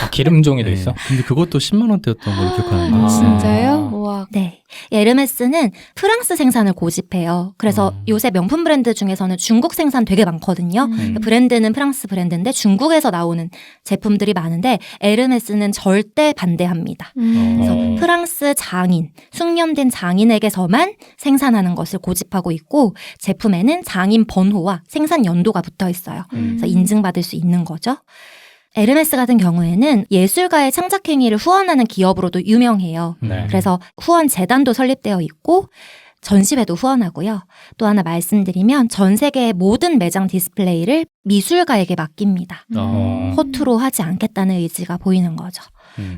아, 기름종이도 네. 있어? 근데 그것도 10만 원대였던 걸로 기억하는데. 아. 진짜요? 우와. 네. 에르메스는 프랑스 생산을 고집해요. 그래서 요새 명품 브랜드 중에서는 중국 생산 되게 많거든요. 브랜드는 프랑스 브랜드인데 중국에서 나오는 제품들이 많은데 에르메스는 절대 반대합니다. 그래서 프랑스 장인, 숙련된 장인에게서만 생산하는 것을 고집하고 있고 제품에는 장인 번호와 생산 연도가 붙어 있어요. 그래서 인증받을 수 있는 거죠. 에르메스 같은 경우에는 예술가의 창작 행위를 후원하는 기업으로도 유명해요. 네. 그래서 후원 재단도 설립되어 있고 전시회도 후원하고요. 또 하나 말씀드리면 전 세계의 모든 매장 디스플레이를 미술가에게 맡깁니다. 허투루 하지 않겠다는 의지가 보이는 거죠.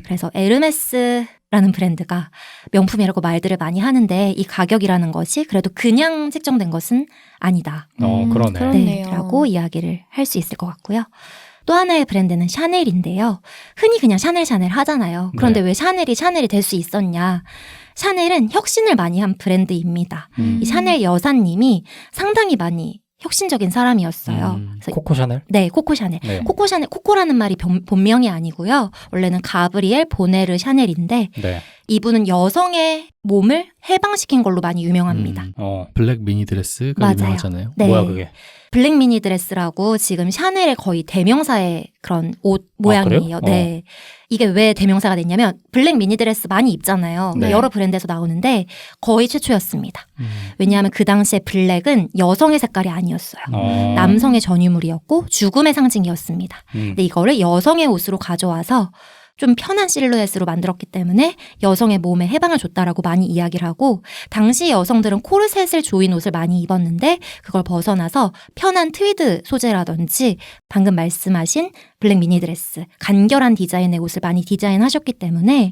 그래서 에르메스라는 브랜드가 명품이라고 말들을 많이 하는데 이 가격이라는 것이 그래도 그냥 책정된 것은 아니다. 그러네. 그러네요. 라고 이야기를 할 수 있을 것 같고요. 또 하나의 브랜드는 샤넬인데요. 흔히 그냥 샤넬 하잖아요. 그런데 왜 샤넬이 될 수 있었냐. 샤넬은 혁신을 많이 한 브랜드입니다. 이 샤넬 여사님이 상당히 많이 혁신적인 사람이었어요. 그래서 코코 샤넬? 네, 코코 샤넬. 네. 코코 샤넬, 코코라는 말이 본명이 아니고요. 원래는 가브리엘 보네르 샤넬인데 네. 이분은 여성의 몸을 해방시킨 걸로 많이 유명합니다. 블랙 미니 드레스가 맞아요. 유명하잖아요. 네. 뭐야 그게? 블랙 미니 드레스라고 지금 샤넬의 거의 대명사의 그런 옷 모양이에요. 그래요? 네. 이게 왜 대명사가 됐냐면 블랙 미니 드레스 많이 입잖아요. 네. 여러 브랜드에서 나오는데 거의 최초였습니다. 왜냐하면 그 당시에 블랙은 여성의 색깔이 아니었어요. 남성의 전유물이었고 죽음의 상징이었습니다. 근데 이거를 여성의 옷으로 가져와서 좀 편한 실루엣으로 만들었기 때문에 여성의 몸에 해방을 줬다라고 많이 이야기를 하고 당시 여성들은 코르셋을 조인 옷을 많이 입었는데 그걸 벗어나서 편한 트위드 소재라든지 방금 말씀하신 블랙 미니 드레스 간결한 디자인의 옷을 많이 디자인하셨기 때문에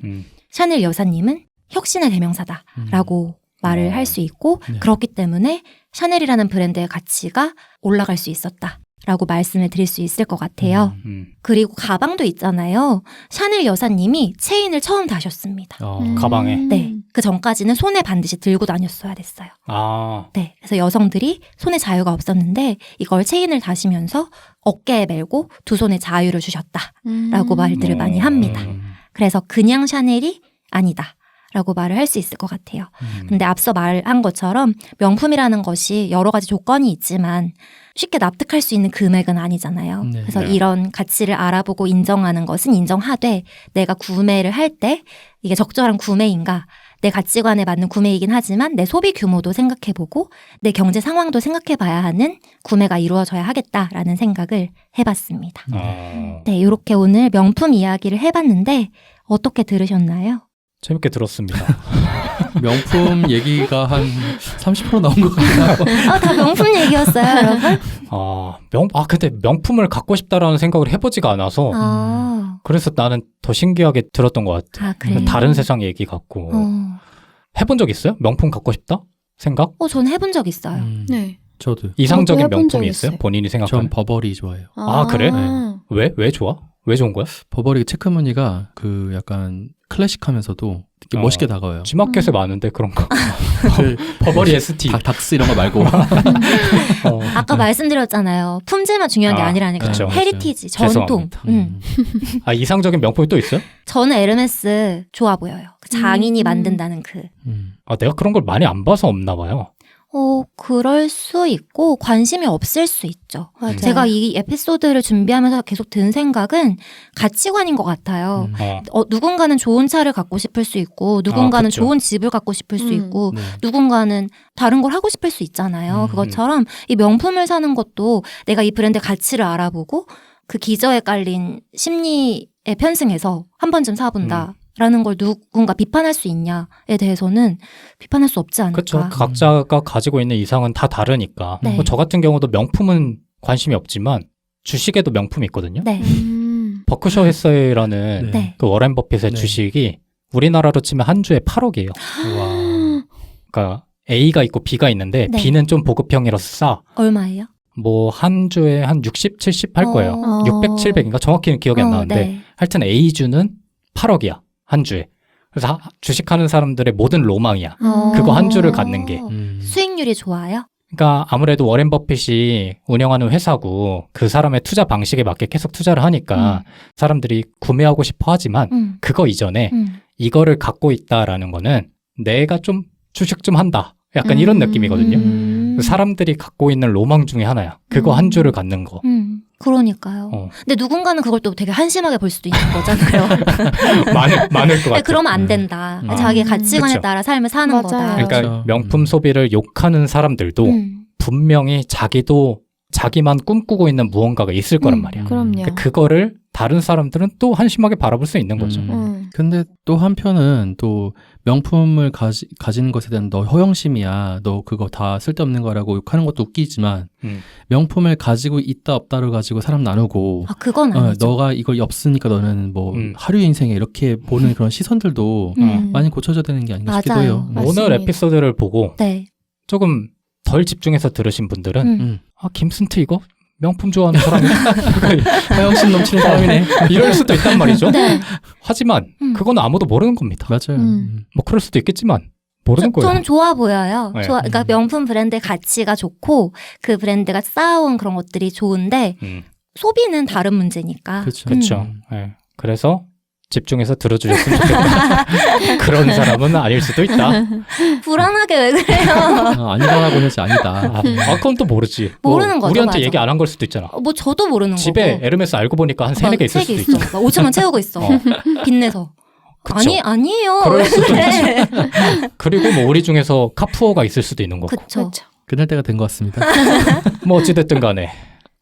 샤넬 여사님은 혁신의 대명사다라고 말을 할 수 있고 네. 그렇기 때문에 샤넬이라는 브랜드의 가치가 올라갈 수 있었다. 라고 말씀을 드릴 수 있을 것 같아요. 그리고 가방도 있잖아요. 샤넬 여사님이 체인을 처음 다셨습니다. 가방에? 네. 그 전까지는 손에 반드시 들고 다녔어야 됐어요. 네. 그래서 여성들이 손에 자유가 없었는데 이걸 체인을 다시면서 어깨에 메고 두 손에 자유를 주셨다라고 말들을 많이 합니다. 그래서 그냥 샤넬이 아니다. 라고 말을 할 수 있을 것 같아요. 근데 앞서 말한 것처럼 명품이라는 것이 여러 가지 조건이 있지만 쉽게 납득할 수 있는 금액은 아니잖아요. 네. 그래서 이런 가치를 알아보고 인정하는 것은 인정하되 내가 구매를 할 때 이게 적절한 구매인가 내 가치관에 맞는 구매이긴 하지만 내 소비 규모도 생각해보고 내 경제 상황도 생각해봐야 하는 구매가 이루어져야 하겠다라는 생각을 해봤습니다. 네, 이렇게 오늘 명품 이야기를 해봤는데 어떻게 들으셨나요? 재밌게 들었습니다. 명품 얘기가 한 30% 나온 것 같아요. 다 명품 얘기였어요, 여러분? 근데 명품을 갖고 싶다라는 생각을 해보지가 않아서 그래서 나는 더 신기하게 들었던 것 같아. 그래요? 다른 세상 얘기 같고. 해본 적 있어요? 명품 갖고 싶다? 생각? 전 해본 적 있어요. 네. 저도. 이상적인 저도 해본 적 명품이 있어요? 있어요. 본인이 전 생각하는? 버버리 좋아해요. 그래? 네. 왜 좋아? 왜 좋은 거야? 버버리 체크무늬가 그 약간 클래식하면서도 되게 멋있게 다가와요. G마켓에 많은데 그런 거. 버버리 ST. 닥스 이런 거 말고. 아까 말씀드렸잖아요. 품질만 중요한 게 아니라니까. 그쵸. 헤리티지, 전통. 이상적인 명품이 또 있어요? 저는 에르메스 좋아 보여요. 그 장인이 만든다는 그. 내가 그런 걸 많이 안 봐서 없나 봐요. 그럴 수 있고 관심이 없을 수 있죠. 맞아요. 제가 이 에피소드를 준비하면서 계속 든 생각은 가치관인 것 같아요. 누군가는 좋은 차를 갖고 싶을 수 있고 누군가는 그쵸. 좋은 집을 갖고 싶을 수 있고 네. 누군가는 다른 걸 하고 싶을 수 있잖아요. 그것처럼 이 명품을 사는 것도 내가 이 브랜드의 가치를 알아보고 그 기저에 깔린 심리에 편승해서 한 번쯤 사본다라는 걸 누군가 비판할 수 있냐에 대해서는 비판할 수 없지 않을까. 그렇죠. 각자가 가지고 있는 이상은 다 다르니까. 네. 뭐 저 같은 경우도 명품은 관심이 없지만 주식에도 명품이 있거든요. 네. 버크셔 해서웨이라는 네. 그 워렌 버핏의 네. 주식이 우리나라로 치면 한 주에 8억이에요. 와. 그러니까 A가 있고 B가 있는데 네. B는 좀 보급형이라서 싸. 얼마예요? 뭐 한 주에 한 60, 70 할 거예요. 어. 600, 700인가 정확히는 기억이 안 나는데 네. 하여튼 A주는 8억이야. 한 주에. 그래서 주식하는 사람들의 모든 로망이야. 그거 한 주를 갖는 게. 수익률이 좋아요? 그러니까 아무래도 워렌 버핏이 운영하는 회사고 그 사람의 투자 방식에 맞게 계속 투자를 하니까 사람들이 구매하고 싶어 하지만 그거 이전에 이거를 갖고 있다라는 거는 내가 좀 주식 좀 한다. 약간 이런 느낌이거든요. 사람들이 갖고 있는 로망 중에 하나야. 그거 한 주를 갖는 거. 그러니까요. 근데 누군가는 그걸 또 되게 한심하게 볼 수도 있는 거잖아요. 많을 것 같아요. 그러면 안 된다. 자기 가치관에 그쵸. 따라 삶을 사는 맞아요. 거다. 그러니까 그렇죠. 명품 소비를 욕하는 사람들도 분명히 자기도 자기만 꿈꾸고 있는 무언가가 있을 거란 말이야. 그럼요. 그거를 다른 사람들은 또 한심하게 바라볼 수 있는 거죠. 근데 또 한편은 또 명품을 가지는 것에 대한 너 허영심이야. 너 그거 다 쓸데없는 거라고 욕하는 것도 웃기지만 명품을 가지고 있다 없다를 가지고 사람 나누고 그건 아니죠. 너가 이걸 없으니까 너는 뭐 하루 인생에 이렇게 보는 그런 시선들도 많이 고쳐져야 되는 게 아닌가 싶기도 해요. 맞습니다. 오늘 에피소드를 보고 네. 조금 덜 집중해서 들으신 분들은 김슨트 이거? 명품 좋아하는 사람이 허영심 넘치는 사람이네. 이럴 수도 있단 말이죠. 네. 하지만 그건 아무도 모르는 겁니다. 맞아요. 뭐 그럴 수도 있겠지만 모르는 거예요. 저는 좋아 보여요. 네. 그러니까 명품 브랜드의 가치가 좋고 그 브랜드가 쌓아온 그런 것들이 좋은데 소비는 다른 문제니까. 그렇죠. 네. 그래서 집중해서 들어주셨으면 좋겠다. 그런 사람은 아닐 수도 있다. 불안하게 왜 그래요? 아니다라고 해야지 아니다. 그건 또 모르지. 모르는 거죠. 우리한테 맞아. 얘기 안 한 걸 수도 있잖아. 뭐 저도 모르는 집에 거고. 에르메스 알고 보니까 한 3-4개 있을 수도 있어. 5천원 채우고 있어. 빚내서. 그쵸. 아니에요. 그럴 수도 네. 있지. 그리고 뭐 우리 중에서 카푸어가 있을 수도 있는 거고. 그쵸. 끝날 때가 된 것 같습니다. 뭐 어찌됐든 간에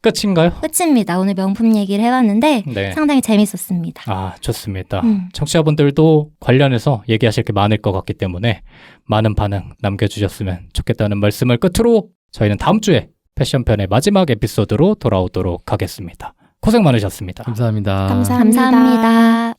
끝인가요? 끝입니다. 오늘 명품 얘기를 해봤는데 네. 상당히 재밌었습니다. 아, 좋습니다. 청취자분들도 관련해서 얘기하실 게 많을 것 같기 때문에 많은 반응 남겨주셨으면 좋겠다는 말씀을 끝으로 저희는 다음 주에 패션편의 마지막 에피소드로 돌아오도록 하겠습니다. 고생 많으셨습니다. 감사합니다. 감사합니다. 감사합니다.